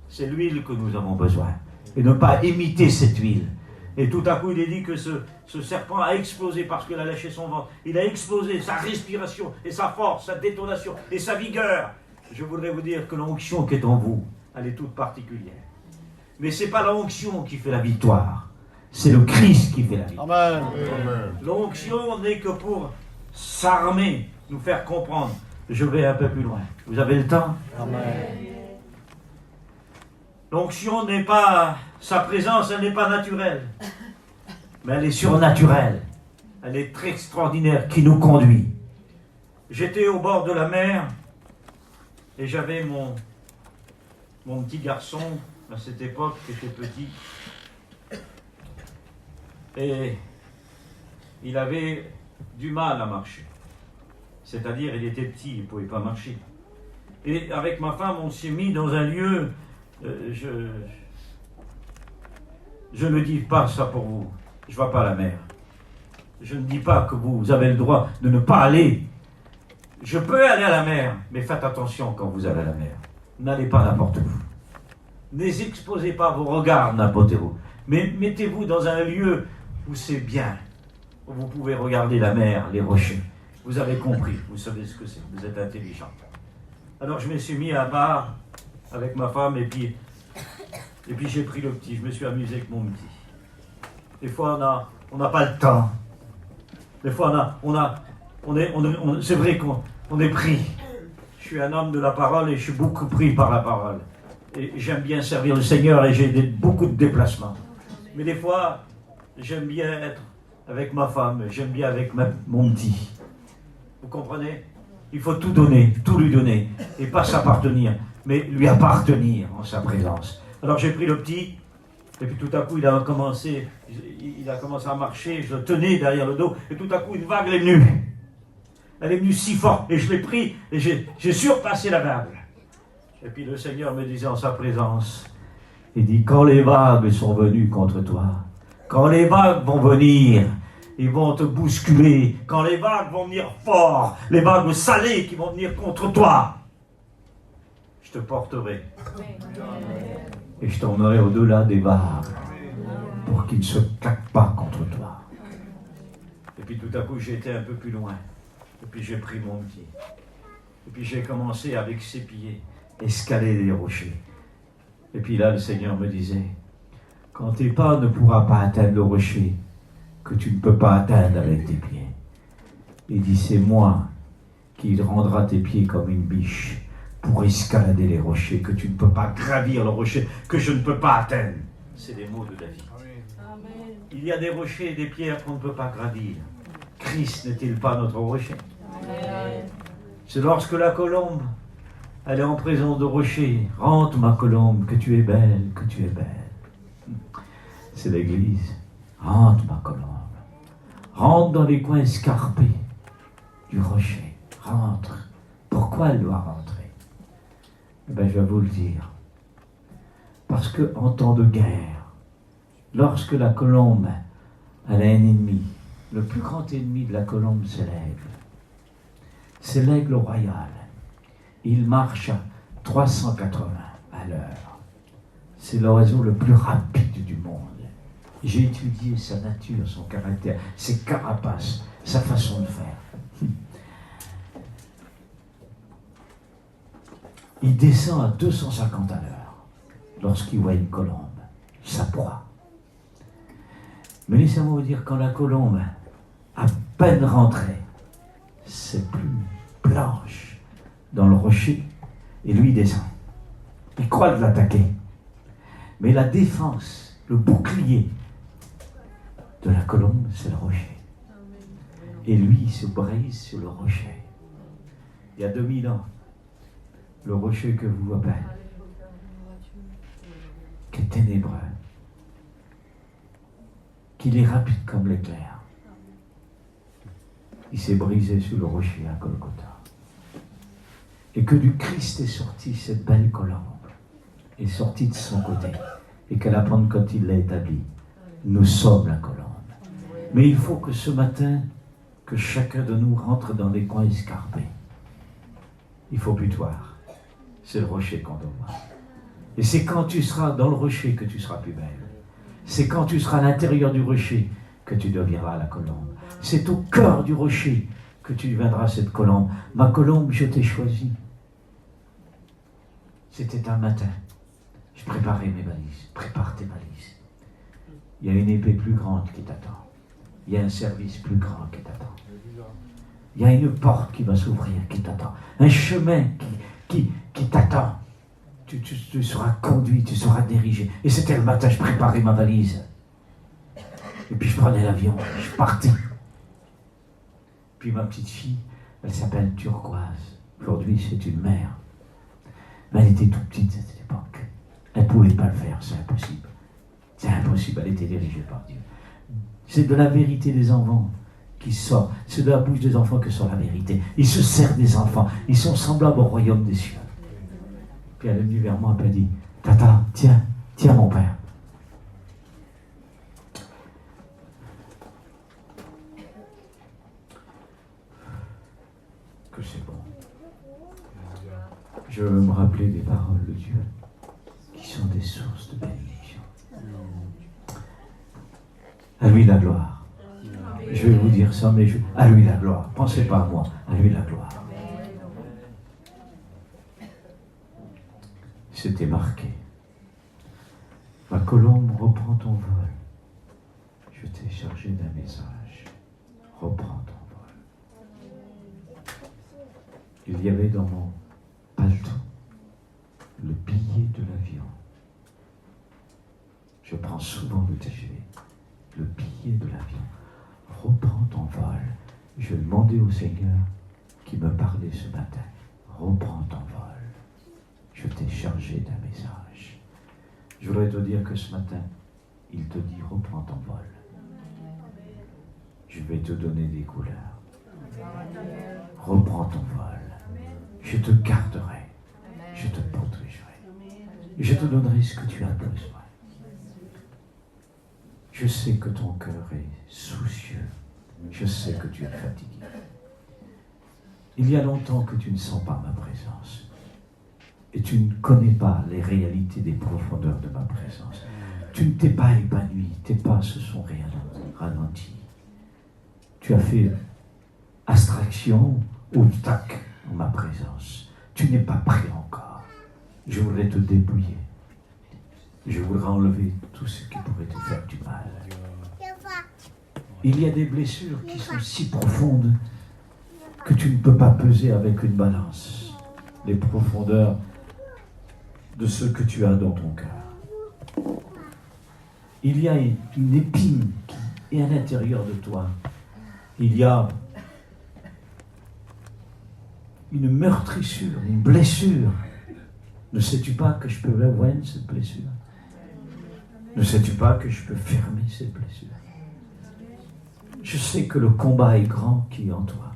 C'est l'huile que nous avons besoin. Et ne pas imiter cette huile. Et tout à coup, il est dit que ce serpent a explosé parce qu'il a lâché son ventre. Il a explosé sa respiration et sa force, sa détonation et sa vigueur. Je voudrais vous dire que l'onction qui est en vous, elle est toute particulière. Mais ce n'est pas l'onction qui fait la victoire. C'est le Christ qui fait la victoire. Amen. L'onction n'est que pour s'armer, nous faire comprendre. Je vais un peu plus loin. Vous avez le temps? Amen. L'onction n'est pas, sa présence, elle n'est pas naturelle. Mais elle est surnaturelle. Elle est très extraordinaire, qui nous conduit. J'étais au bord de la mer et j'avais mon petit garçon, à cette époque, qui était petit. Et il avait du mal à marcher. C'est-à-dire, il était petit, il ne pouvait pas marcher. Et avec ma femme, on s'est mis dans un lieu, je ne dis pas ça pour vous, je ne vais pas à la mer. Je ne dis pas que vous avez le droit de ne pas aller. Je peux aller à la mer, mais faites attention quand vous allez à la mer. N'allez pas n'importe où. N'exposez pas vos regards n'importe où. Mais mettez-vous dans un lieu où c'est bien, où vous pouvez regarder la mer, les rochers. Vous avez compris, vous savez ce que c'est, vous êtes intelligent. Alors je me suis mis à part avec ma femme et puis j'ai pris le petit, je me suis amusé avec mon petit. Des fois on n'a pas le temps. Des fois c'est vrai qu'on est pris. Je suis un homme de la parole et je suis beaucoup pris par la parole. Et j'aime bien servir le Seigneur et j'ai beaucoup de déplacements. Mais des fois, j'aime bien être avec ma femme, j'aime bien avec mon petit. Vous comprenez? Il faut tout donner, tout lui donner. Et pas s'appartenir, mais lui appartenir en sa présence. Alors j'ai pris le petit, et puis tout à coup il a commencé à marcher, je le tenais derrière le dos, et tout à coup une vague est venue. Elle est venue si fort, et je l'ai pris, et j'ai surpassé la vague. Et puis le Seigneur me disait en sa présence, il dit, quand les vagues sont venues contre toi, quand les vagues vont venir, ils vont te bousculer, quand les vagues vont venir fort, les vagues salées qui vont venir contre toi, je te porterai. Et je t'emmenerai au-delà des vagues, pour qu'ils ne se claquent pas contre toi. Et puis tout à coup, j'ai été un peu plus loin. Et puis j'ai pris mon petit. Et puis j'ai commencé avec ses pieds, escalader les rochers. Et puis là, le Seigneur me disait, quand tes pas ne pourront pas atteindre le rocher, que tu ne peux pas atteindre avec tes pieds. Il dit, c'est moi qui rendra tes pieds comme une biche pour escalader les rochers, que tu ne peux pas gravir le rocher, que je ne peux pas atteindre. C'est les mots de David. Amen. Il y a des rochers et des pierres qu'on ne peut pas gravir. Christ n'est-il pas notre rocher? Amen. C'est lorsque la colombe, elle est en présence de rocher. Rentre ma colombe, que tu es belle, que tu es belle. C'est l'Église. Rentre ma colombe. Rentre dans les coins escarpés du rocher. Rentre. Pourquoi elle doit rentrer? Eh bien, je vais vous le dire. Parce qu'en temps de guerre, lorsque la colombe, elle a un ennemi, le plus grand ennemi de la colombe, c'est l'aigle. C'est l'aigle royal. Il marche à 380 à l'heure. C'est l'oiseau le plus rapide du monde. J'ai étudié sa nature, son caractère, ses carapaces, sa façon de faire. Il descend à 250 à l'heure lorsqu'il voit une colombe, sa proie. Mais laissez-moi vous dire, quand la colombe, à peine rentrée, ses plumes blanches dans le rocher, et lui descend. Il croit l'attaquer. Mais la défense, le bouclier de la colombe, c'est le rocher. Et lui, il se brise sur le rocher. Il y a 2000 ans, le rocher que vous voyez, qui est ténébreux, qu'il est rapide comme l'éclair, il s'est brisé sur le rocher à Golgotha. Et que du Christ est sortie cette belle colombe, est sortie de son côté, et qu'à la Pentecôte il l'a établie. Nous sommes la colombe. Mais il faut que ce matin, que chacun de nous rentre dans des coins escarpés. Il faut butoir. C'est le rocher qu'on doit voir. Et c'est quand tu seras dans le rocher que tu seras plus belle. C'est quand tu seras à l'intérieur du rocher que tu deviendras la colombe. C'est au cœur du rocher que tu deviendras cette colombe. Ma colombe, je t'ai choisie. C'était un matin. Je préparais mes valises. Prépare tes valises. Il y a une épée plus grande qui t'attend. Il y a un service plus grand qui t'attend. Il y a une porte qui va s'ouvrir, qui t'attend. Un chemin qui t'attend. Tu seras conduit, tu seras dirigé. Et c'était le matin, je préparais ma valise. Et puis je prenais l'avion, je partais. Puis ma petite fille, elle s'appelle Turquoise. Aujourd'hui, c'est une mère. Mais elle était toute petite à cette époque. Elle ne pouvait pas le faire, c'est impossible. C'est impossible, elle était dirigée par Dieu. C'est de la vérité des enfants qui sort. C'est de la bouche des enfants que sort la vérité. Ils se servent des enfants. Ils sont semblables au royaume des cieux. Puis elle est venue vers moi et elle a dit, Tata, tiens mon père. Que c'est bon. Je veux me rappeler des paroles de Dieu qui sont des sources de bénédiction. À lui la gloire. Je vais vous dire ça, mais à lui la gloire. Pensez pas à moi, à lui la gloire. C'était marqué. Ma colombe, reprends ton vol. Je t'ai chargé d'un message. Reprends ton vol. Il y avait dans mon paletot le billet de l'avion. Je prends souvent le TGV. Le billet de l'avion. Reprends ton vol. Je demandais au Seigneur qui me parlait ce matin. Reprends ton vol. Je t'ai chargé d'un message. Je voudrais te dire que ce matin, il te dit, reprends ton vol. Je vais te donner des couleurs. Reprends ton vol. Je te garderai. Je te protégerai. Je te donnerai ce que tu as besoin. Je sais que ton cœur est soucieux. Je sais que tu es fatigué. Il y a longtemps que tu ne sens pas ma présence. Et tu ne connais pas les réalités des profondeurs de ma présence. Tu ne t'es pas épanoui, tes pas se sont ralentis. Tu as fait abstraction, obstacle en ma présence. Tu n'es pas prêt encore. Je voudrais te dépouiller. Je voudrais enlever tout ce qui pourrait te faire du mal. Il y a des blessures qui sont si profondes que tu ne peux pas peser avec une balance les profondeurs de ce que tu as dans ton cœur. Il y a une épine qui est à l'intérieur de toi. Il y a une meurtrissure, une blessure. Ne sais-tu pas que je peux voir cette blessure? Ne sais-tu pas que je peux fermer cette blessure? Je sais que le combat est grand qui est en toi.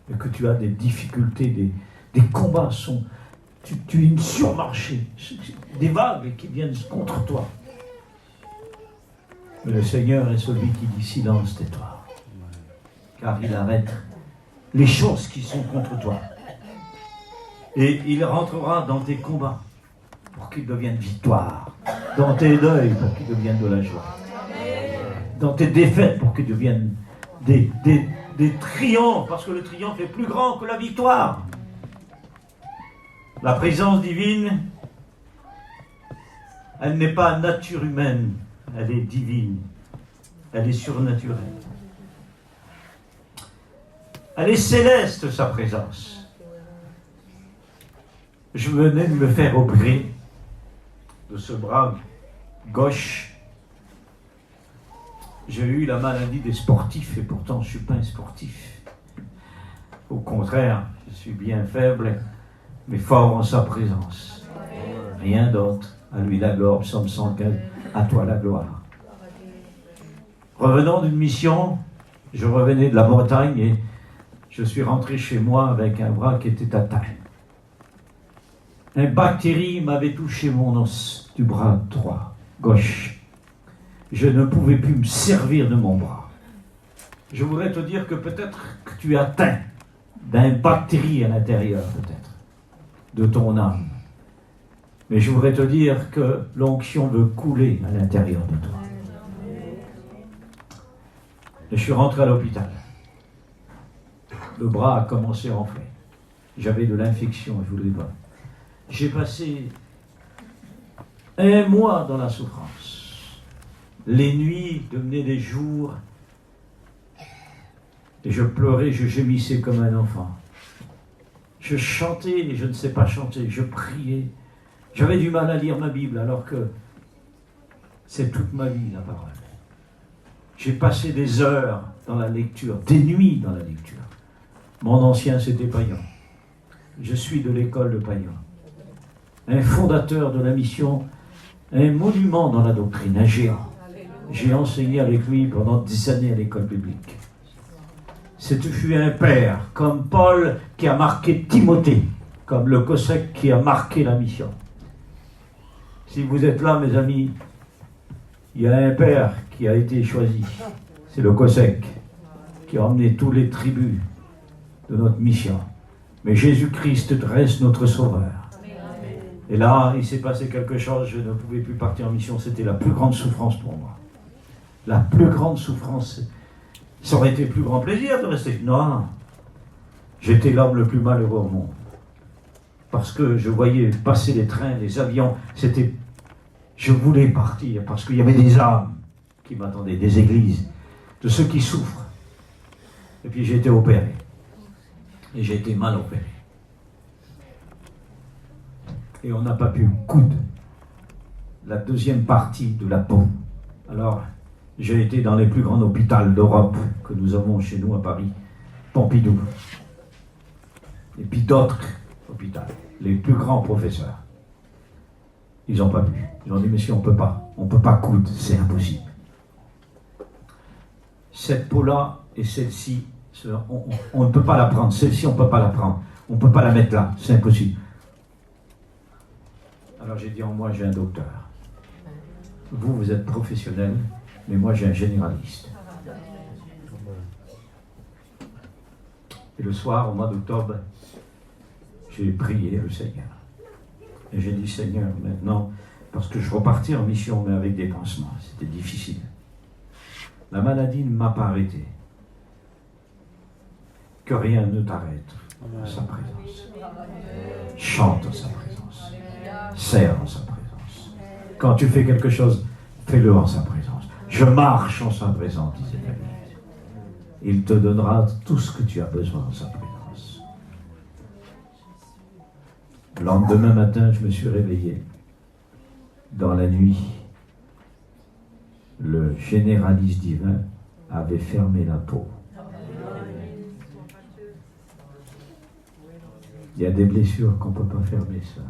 Et que tu as des difficultés, des combats sont... Tu es une surmarchée, des vagues qui viennent contre toi. Mais le Seigneur est celui qui dit silence, tais-toi. Car il arrête les choses qui sont contre toi. Et il rentrera dans tes combats pour qu'ils deviennent victoire, dans tes deuils pour qu'ils deviennent de la joie. dans tes défaites pour qu'ils deviennent des triomphes, parce que le triomphe est plus grand que la victoire. La présence divine, elle n'est pas nature humaine, elle est divine, elle est surnaturelle. Elle est céleste, sa présence. Je venais de me faire opérer de ce bras gauche. J'ai eu la maladie des sportifs et pourtant je ne suis pas un sportif. Au contraire, je suis bien faible, mais fort en sa présence. Rien d'autre. À lui la gloire, Psaume 115, à toi la gloire. Revenant d'une mission, je revenais de la Bretagne et je suis rentré chez moi avec un bras qui était atteint. Une bactérie m'avait touché mon os du bras droit, gauche. Je ne pouvais plus me servir de mon bras. Je voudrais te dire que peut-être que tu es atteint d'une bactérie à l'intérieur, peut-être, de ton âme. Mais je voudrais te dire que l'onction veut couler à l'intérieur de toi. Et je suis rentré à l'hôpital. Le bras a commencé à enfler. J'avais de l'infection, je ne vous le dis pas. J'ai passé un mois dans la souffrance. Les nuits devenaient des jours. Et je pleurais, je gémissais comme un enfant. Je chantais et je ne sais pas chanter. Je priais. J'avais du mal à lire ma Bible alors que c'est toute ma vie la parole. J'ai passé des heures dans la lecture, des nuits dans la lecture. Mon ancien, c'était Payan. Je suis de l'école de Payan. Un fondateur de la mission, un monument dans la doctrine, un géant. J'ai enseigné avec lui pendant 10 années à l'école biblique. Ce fut un père, comme Paul qui a marqué Timothée, comme le Cossack qui a marqué la mission. Si vous êtes là, mes amis, il y a un père qui a été choisi. C'est le Cossack qui a emmené toutes les tribus de notre mission. Mais Jésus-Christ reste notre sauveur. Et là, il s'est passé quelque chose, je ne pouvais plus partir en mission. C'était la plus grande souffrance pour moi. La plus grande souffrance. Ça aurait été le plus grand plaisir de rester. Non, j'étais l'homme le plus malheureux au monde. Parce que je voyais passer les trains, les avions. Je voulais partir parce qu'il y avait des âmes qui m'attendaient, des églises, de ceux qui souffrent. Et puis j'ai été opéré. Et j'ai été mal opéré. Et on n'a pas pu coudre la deuxième partie de la peau. Alors, j'ai été dans les plus grands hôpitaux d'Europe que nous avons chez nous à Paris, Pompidou. Et puis d'autres hôpitaux, les plus grands professeurs. Ils n'ont pas pu. Ils ont dit, monsieur, on ne peut pas coudre, c'est impossible. Cette peau-là et celle-ci, on ne peut pas la prendre. Celle-ci, on ne peut pas la prendre. On ne peut pas la mettre là, c'est impossible. Alors j'ai dit, en moi, j'ai un docteur. Vous êtes professionnel, mais moi, j'ai un généraliste. Et le soir, au mois d'octobre, j'ai prié le Seigneur. Et j'ai dit, Seigneur, maintenant, parce que je repartais en mission, mais avec des pansements, c'était difficile. La maladie ne m'a pas arrêté. Que rien ne t'arrête en sa présence. Chante en sa présence. Sers en sa présence. Quand tu fais quelque chose, fais-le en sa présence. Je marche en sa présence, disait David. Il te donnera tout ce que tu as besoin en sa présence. Le lendemain matin, je me suis réveillé. Dans la nuit, le généraliste divin avait fermé la peau. Il y a des blessures qu'on ne peut pas fermer, ça.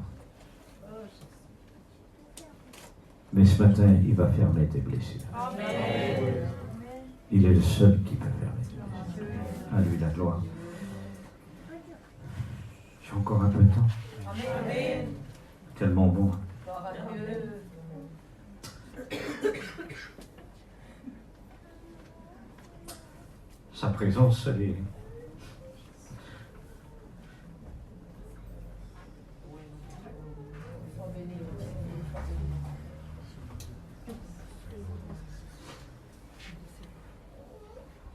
Mais ce matin, il va fermer tes blessures. Amen. Il est le seul qui peut fermer tes blessures. À lui la gloire. J'ai encore un peu de temps. Amen. Tellement bon. Sa présence, elle est...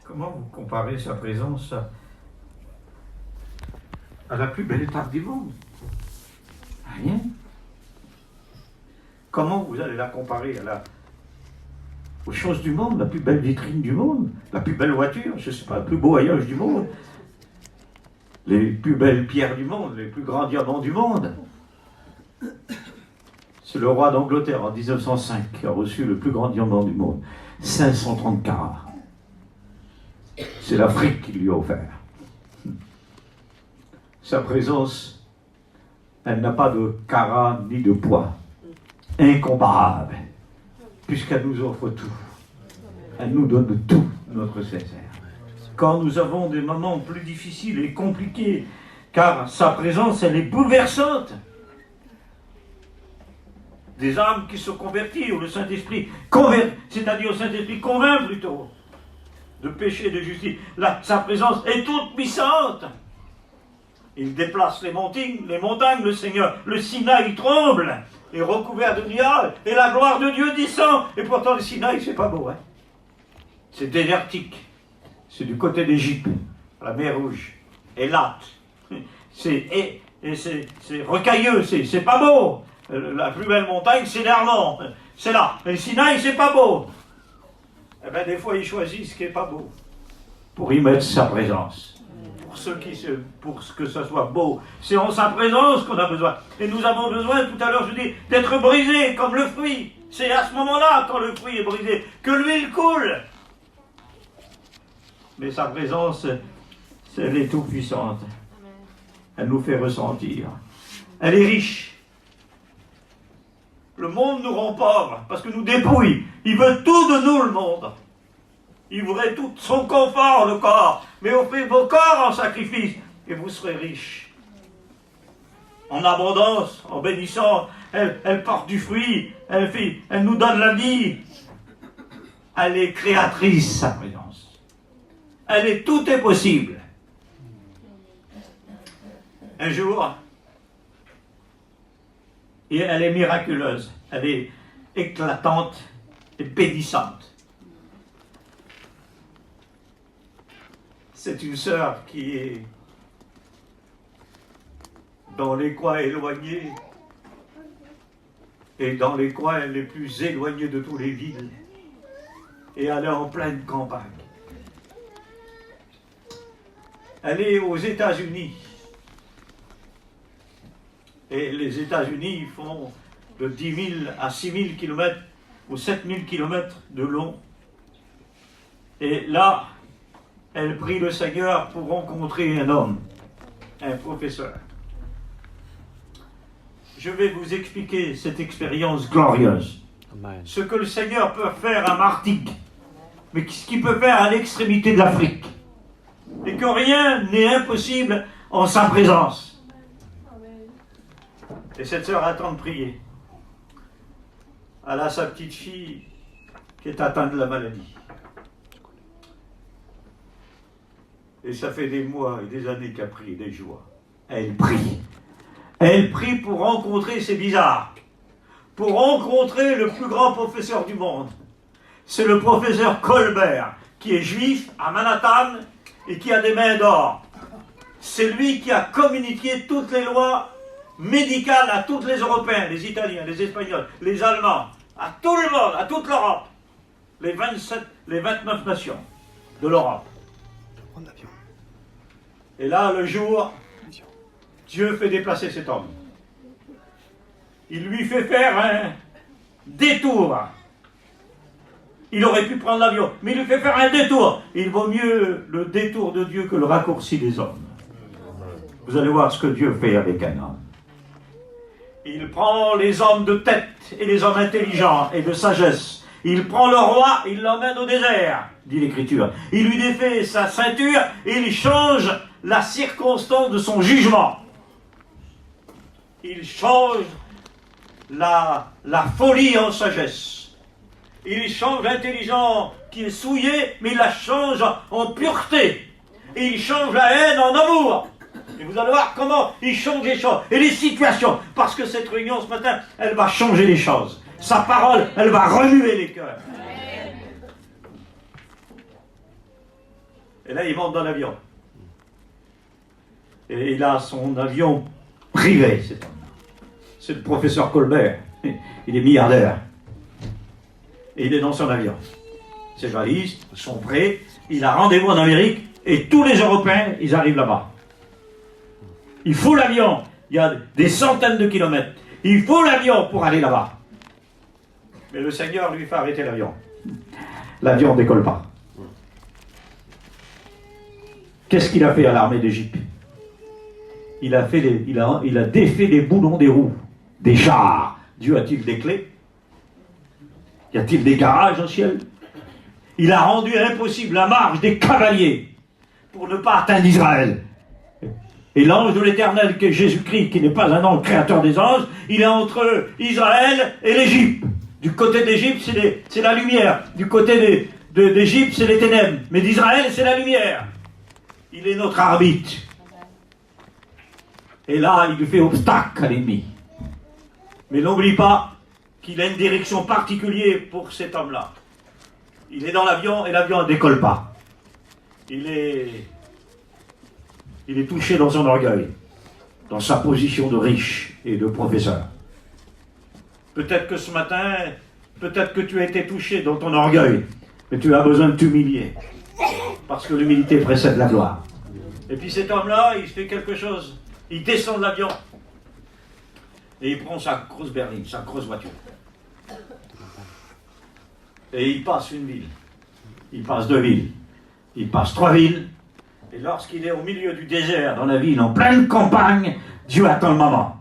Comment vous comparez sa présence à la plus belle étape du monde? Rien. Comment vous allez la comparer aux choses du monde, la plus belle vitrine du monde, la plus belle voiture, je ne sais pas, le plus beau voyage du monde, les plus belles pierres du monde, les plus grands diamants du monde? C'est le roi d'Angleterre en 1905 qui a reçu le plus grand diamant du monde, 530 carats. C'est l'Afrique qui lui a offert. Sa présence, elle n'a pas de carats ni de poids. Incomparable, puisqu'elle nous offre tout. Elle nous donne tout, notre sincère. Quand nous avons des moments plus difficiles et compliqués, car sa présence, elle est bouleversante. Des âmes qui se convertissent, ou le Saint-Esprit convainc, c'est-à-dire le Saint-Esprit convainc plutôt, de péché, de justice. Là, sa présence est toute puissante. Il déplace les montagnes, le Seigneur. Le Sinaï tremble, est recouvert de nuages, et la gloire de Dieu descend. Et pourtant, le Sinaï, c'est pas beau, hein. C'est désertique. C'est du côté d'Égypte, à la mer Rouge. Et là, c'est rocailleux, c'est pas beau. La plus belle montagne, c'est l'Hermont. C'est là. Et le Sinaï, c'est pas beau. Eh bien, des fois, ils choisissent ce qui est pas beau pour y mettre sa présence. Pour que ça soit beau. C'est en sa présence qu'on a besoin. Et nous avons besoin, tout à l'heure, je dis, d'être brisés comme le fruit. C'est à ce moment-là, quand le fruit est brisé, que l'huile coule. Mais sa présence, elle est toute puissante. Elle nous fait ressentir. Elle est riche. Le monde nous rend pauvres parce que nous dépouille. Il veut tout de nous, le monde. Il voudrait tout son confort, le corps. Mais offrez vos corps en sacrifice et vous serez riches. En abondance, en bénissant, elle porte du fruit, elle nous donne la vie. Elle est créatrice, sa présence. Tout est possible. Un jour, et elle est miraculeuse, elle est éclatante et bénissante. C'est une sœur qui est dans les coins éloignés et dans les coins les plus éloignés de toutes les villes. Et elle est en pleine campagne. Elle est aux États-Unis. Et les États-Unis font de 10 000 à 6 000 km ou 7 000 km de long. Et là, elle prie le Seigneur pour rencontrer un homme, un professeur. Je vais vous expliquer cette expérience glorieuse. Amen. Ce que le Seigneur peut faire à Martigues, mais ce qu'il peut faire à l'extrémité de l'Afrique. Et que rien n'est impossible en sa présence. Et cette sœur attend de prier. Elle a sa petite fille qui est atteinte de la maladie. Et ça fait des mois et des années qu'elle prie, des jours. Elle prie. Elle prie pour rencontrer, c'est bizarre, pour rencontrer le plus grand professeur du monde. C'est le professeur Colbert, qui est juif à Manhattan et qui a des mains d'or. C'est lui qui a communiqué toutes les lois médicales à tous les Européens, les Italiens, les Espagnols, les Allemands, à tout le monde, à toute l'Europe. Les 29 nations de l'Europe. Et là, le jour, Dieu fait déplacer cet homme. Il lui fait faire un détour. Il aurait pu prendre l'avion, mais il lui fait faire un détour. Il vaut mieux le détour de Dieu que le raccourci des hommes. Vous allez voir ce que Dieu fait avec un homme. Il prend les hommes de tête et les hommes intelligents et de sagesse. Il prend le roi, il l'emmène au désert, dit l'Écriture. Il lui défait sa ceinture et il change la circonstance de son jugement. Il change la folie en sagesse. Il change l'intelligence qui est souillée, mais il la change en pureté. Et il change la haine en amour. Et vous allez voir comment il change les choses et les situations. Parce que cette réunion ce matin, elle va changer les choses. Sa parole, elle va remuer les cœurs. Et là, il monte dans l'avion. Et il a son avion privé, cet homme-là. C'est le professeur Colbert. Il est milliardaire. Et il est dans son avion. Ses valises sont prêtes. Il a rendez-vous en Amérique. Et tous les Européens, ils arrivent là-bas. Il faut l'avion. Il y a des centaines de kilomètres. Il faut l'avion pour aller là-bas. Mais le Seigneur lui fait arrêter l'avion. L'avion ne décolle pas. Qu'est-ce qu'il a fait à l'armée d'Égypte? Il a défait les boulons des roues, des chars. Dieu a-t-il des clés? Y a-t-il des garages au ciel? Il a rendu impossible la marche des cavaliers pour ne pas atteindre Israël. Et l'ange de l'Éternel, qui est Jésus-Christ, qui n'est pas un ange créateur des anges, il est entre Israël et l'Égypte. Du côté d'Égypte, c'est la lumière. Du côté d'Égypte, c'est les ténèbres. Mais d'Israël, c'est la lumière. Il est notre arbitre. Et là, il lui fait obstacle à l'ennemi. Mais n'oublie pas qu'il a une direction particulière pour cet homme-là. Il est dans l'avion et l'avion ne décolle pas. Il est touché dans son orgueil, dans sa position de riche et de professeur. Peut-être que ce matin, peut-être que tu as été touché dans ton orgueil, mais tu as besoin de t'humilier, parce que l'humilité précède la gloire. Et puis cet homme-là, il fait quelque chose, il descend de l'avion, et il prend sa grosse berline, sa grosse voiture. Et il passe une ville, il passe 2 villes, il passe 3 villes, et lorsqu'il est au milieu du désert, dans la ville, en pleine campagne, Dieu attend le moment.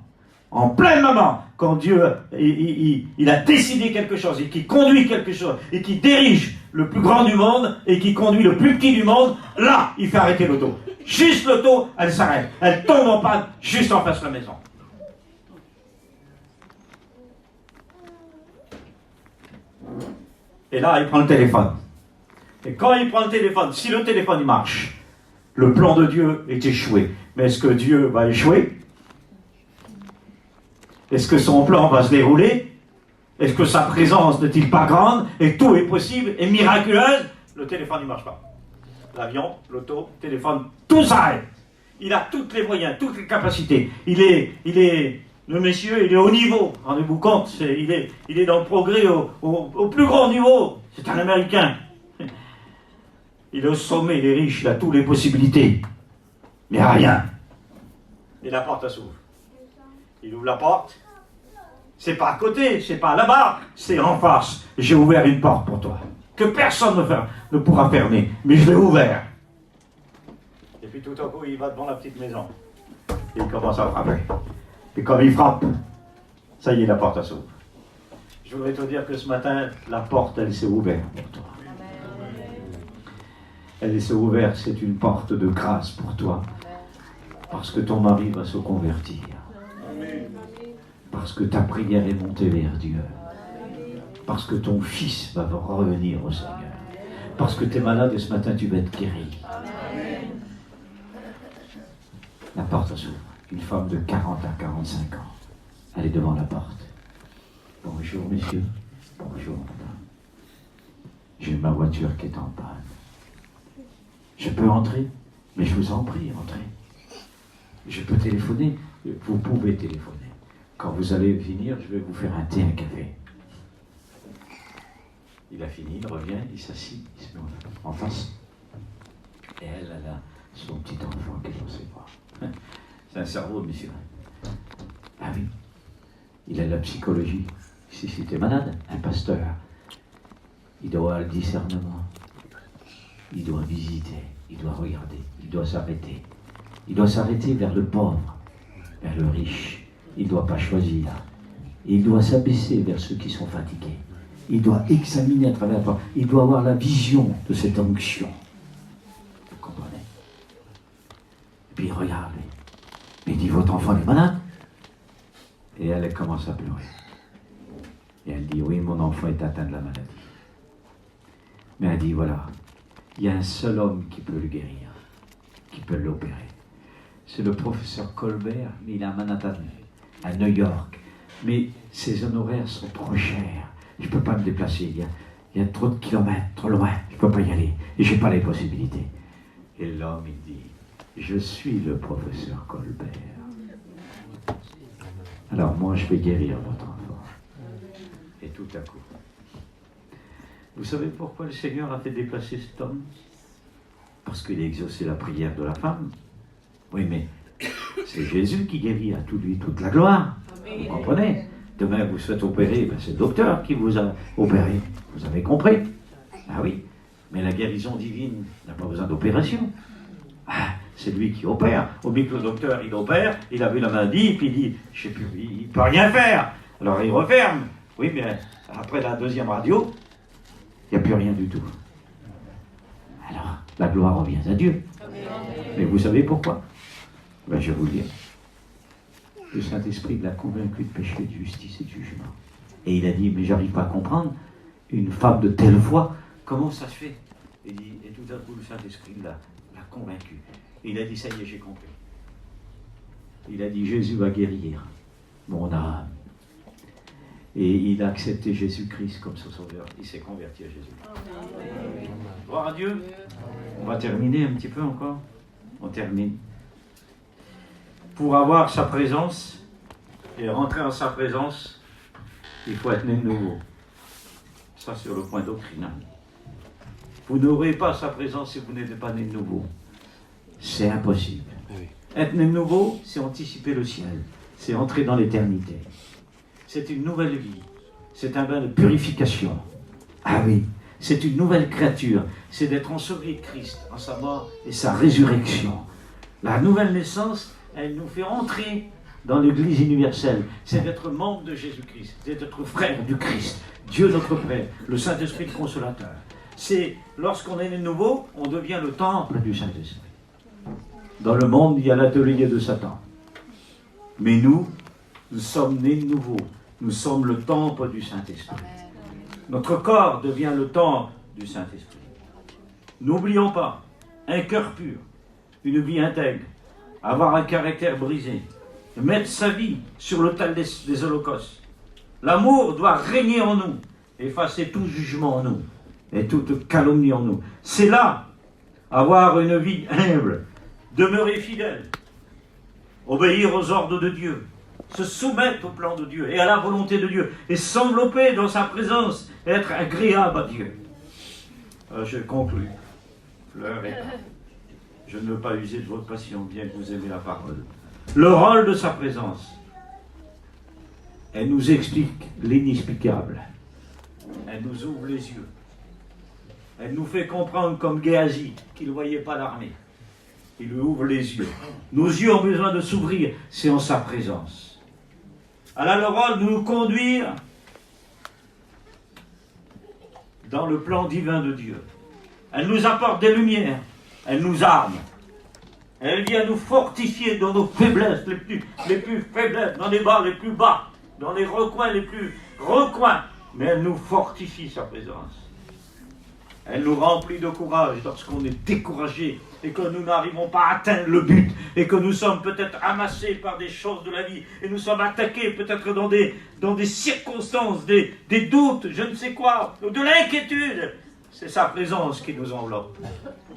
En plein moment, quand Dieu il a décidé quelque chose, et qui conduit quelque chose, et qui dirige le plus grand du monde, et qui conduit le plus petit du monde, là, il fait arrêter l'auto. Juste l'auto, elle s'arrête. Elle tombe en panne, juste en face de la maison. Et là, il prend le téléphone. Et quand il prend le téléphone, si le téléphone il marche, le plan de Dieu est échoué. Mais est-ce que Dieu va échouer? Est-ce que son plan va se dérouler? Est-ce que sa présence n'est-il pas grande? Et tout est possible et miraculeuse? Le téléphone ne marche pas. L'avion, l'auto, le téléphone, tout s'arrête. Il a tous les moyens, toutes les capacités. Le monsieur, il est au niveau. Rendez-vous compte, il est dans le progrès au plus grand niveau. C'est un Américain. Il est au sommet, il est riche, il a toutes les possibilités. Mais rien. Et la porte s'ouvre. Il ouvre la porte. C'est pas à côté, c'est pas là-bas, c'est en face. J'ai ouvert une porte pour toi, que personne ne pourra fermer, mais je l'ai ouvert. Et puis tout à coup, il va devant la petite maison. Et il commence à frapper. Et comme il frappe, ça y est, la porte s'ouvre. Je voudrais te dire que ce matin, la porte, elle s'est ouverte pour toi. Elle s'est ouverte, c'est une porte de grâce pour toi. Parce que ton mari va se convertir. Parce que ta prière est montée vers Dieu. Parce que ton fils va revenir au Seigneur. Parce que tu es malade et ce matin tu vas être guéri. La porte s'ouvre. Une femme de 40 à 45 ans. Elle est devant la porte. Bonjour messieurs. Bonjour madame. J'ai ma voiture qui est en panne. Je peux entrer? Mais je vous en prie, entrez. Je peux téléphoner? Vous pouvez téléphoner. Quand vous allez finir, je vais vous faire un thé, un café. Il a fini, il revient, il s'assit, il se met en face. Et elle a son petit enfant qui est dans ses bras. C'est un cerveau, monsieur. Ah oui, il a de la psychologie. Si c'était malade, un pasteur, il doit avoir le discernement. Il doit visiter, il doit regarder, il doit s'arrêter. Il doit s'arrêter vers le pauvre, vers le riche. Il ne doit pas choisir. Il doit s'abaisser vers ceux qui sont fatigués. Il doit examiner à travers la porte. Il doit avoir la vision de cette onction. Vous comprenez? Et puis il regarde. Il dit, votre enfant est malade? Et elle commence à pleurer. Et elle dit, oui, mon enfant est atteint de la maladie. Mais elle dit, voilà, il y a un seul homme qui peut le guérir, qui peut l'opérer. C'est le professeur Colbert, mais il est à Manhattan, à New York. Mais ses honoraires sont trop chers. Je ne peux pas me déplacer. Il y a trop de kilomètres, trop loin. Je ne peux pas y aller. Et je n'ai pas les possibilités. Et l'homme, il dit, je suis le professeur Colbert. Alors moi, je vais guérir votre enfant. Et tout à coup. Vous savez pourquoi le Seigneur a fait déplacer cet homme? Parce qu'il a exaucé la prière de la femme. Oui, mais c'est Jésus qui guérit, à tout lui toute la gloire. Vous comprenez? Demain, vous faites opérer, ben c'est le docteur qui vous a opéré. Vous avez compris? Ah oui, mais la guérison divine n'a pas besoin d'opération. Ah, c'est lui qui opère. Au mieux que le docteur, il opère, il a vu la maladie, puis il dit, je ne sais plus, il ne peut rien faire. Alors il referme. Oui, mais après la deuxième radio, il n'y a plus rien du tout. Alors, la gloire revient à Dieu. Mais vous savez pourquoi? Ben, je vais vous le dire. Le Saint-Esprit l'a convaincu de péché, de justice et de jugement. Et il a dit, mais j'arrive pas à comprendre, une femme de telle foi, comment ça se fait? Et tout à coup, le Saint-Esprit l'a convaincu. Et il a dit, ça y est, j'ai compris. Il a dit, Jésus va guérir mon âme. Et il a accepté Jésus-Christ comme son sauveur. Il s'est converti à Jésus. Gloire à Dieu. On va terminer un petit peu encore. On termine. Pour avoir sa présence et rentrer en sa présence, il faut être né de nouveau. Ça, sur le point doctrinal. Vous n'aurez pas sa présence si vous n'êtes pas né de nouveau. C'est impossible. Être né de nouveau, c'est anticiper le ciel. C'est entrer dans l'éternité. C'est une nouvelle vie. C'est un bain de purification. Ah oui, c'est une nouvelle créature. C'est d'être enseveli de Christ en sa mort et sa résurrection. La nouvelle naissance, elle nous fait entrer dans l'Église universelle. C'est d'être membre de Jésus-Christ. C'est d'être frère du Christ. Dieu notre Père, le Saint-Esprit le Consolateur. C'est lorsqu'on est né de nouveau, on devient le temple du Saint-Esprit. Dans le monde, il y a l'atelier de Satan. Mais nous sommes nés de nouveau. Nous sommes le temple du Saint-Esprit. Notre corps devient le temple du Saint-Esprit. N'oublions pas, un cœur pur, une vie intègre, avoir un caractère brisé, mettre sa vie sur l'autel des holocaustes. L'amour doit régner en nous, effacer tout jugement en nous et toute calomnie en nous. C'est là, avoir une vie humble, demeurer fidèle, obéir aux ordres de Dieu, se soumettre au plan de Dieu et à la volonté de Dieu, et s'envelopper dans sa présence, et être agréable à Dieu. Je conclue. Fleur et larmes. Je ne veux pas user de votre passion, bien que vous aimez la parole. Le rôle de sa présence. Elle nous explique l'inexplicable. Elle nous ouvre les yeux. Elle nous fait comprendre comme Géasi, qui ne voyait pas l'armée. Il lui ouvre les yeux. Nos yeux ont besoin de s'ouvrir, c'est en sa présence. Elle a le rôle de nous conduire dans le plan divin de Dieu. Elle nous apporte des lumières, elle nous arme. Elle vient nous fortifier dans nos faiblesses les plus faiblesses, dans les bas les plus bas, dans les recoins les plus recoins. Mais elle nous fortifie, sa présence. Elle nous remplit de courage lorsqu'on est découragé et que nous n'arrivons pas à atteindre le but et que nous sommes peut-être amassés par des choses de la vie et nous sommes attaqués peut-être dans des circonstances, des doutes, je ne sais quoi, de l'inquiétude. C'est sa présence qui nous enveloppe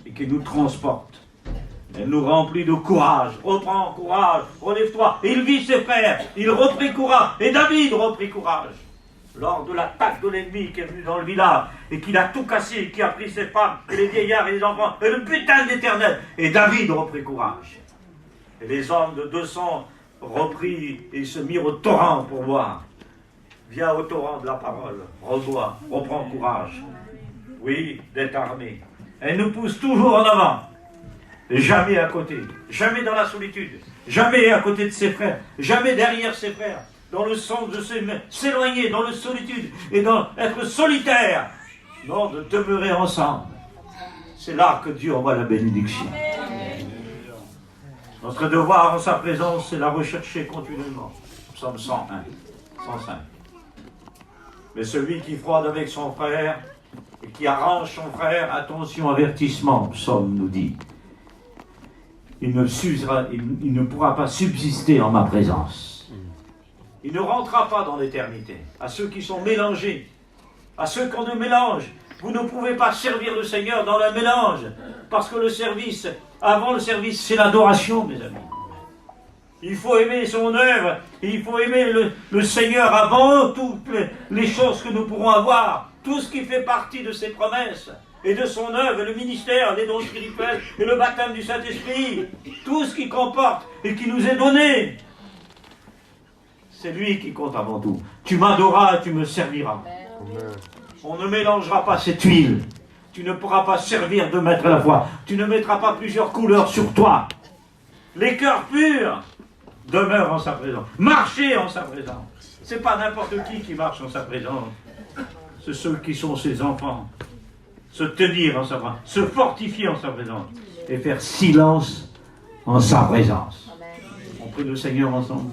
et qui nous transporte. Elle nous remplit de courage. Reprends courage, relève-toi. Il vit ses frères, il reprit courage. Et David reprit courage. Lors de l'attaque de l'ennemi qui est venu dans le village et qui a tout cassé, qui a pris ses femmes et les vieillards et les enfants et le butin de l'Éternel. Et David reprit courage. Et les hommes de 200 reprit et se mirent au torrent pour boire. Viens au torrent de la parole, rebois, reprends courage. Oui, d'être armé. Elle nous pousse toujours en avant. Jamais à côté, jamais dans la solitude, jamais à côté de ses frères, jamais derrière ses frères, dans le sens de s'éloigner, dans la solitude et dans être solitaire, non, de demeurer ensemble. C'est là que Dieu envoie la bénédiction. Notre devoir en sa présence, c'est la rechercher continuellement. Psaume 101, 105. Mais celui qui fraude avec son frère et qui arrange son frère, attention, avertissement, Psaume nous dit. Il ne pourra pas subsister en ma présence. Il ne rentrera pas dans l'éternité. À ceux qui sont mélangés, à ceux qu'on ne mélange, Vous ne pouvez pas servir le Seigneur dans le mélange. Parce que le service, avant le service, c'est l'adoration, mes amis. Il faut aimer son œuvre. Il faut aimer le Seigneur avant toutes les choses que nous pourrons avoir. Tout ce qui fait partie de ses promesses et de son œuvre, le ministère, les dons spirituels et le baptême du Saint-Esprit. Tout ce qu'il comporte et qui nous est donné. C'est lui qui compte avant tout. Tu m'adoreras et tu me serviras. Amen. On ne mélangera pas cette huile. Tu ne pourras pas servir de maître à la fois. Tu ne mettras pas plusieurs couleurs sur toi. Les cœurs purs demeurent en sa présence. Marchez en sa présence. C'est pas n'importe qui marche en sa présence. C'est ceux qui sont ses enfants. Se tenir en sa présence. Se fortifier en sa présence. Et faire silence en sa présence. On prie le Seigneur ensemble.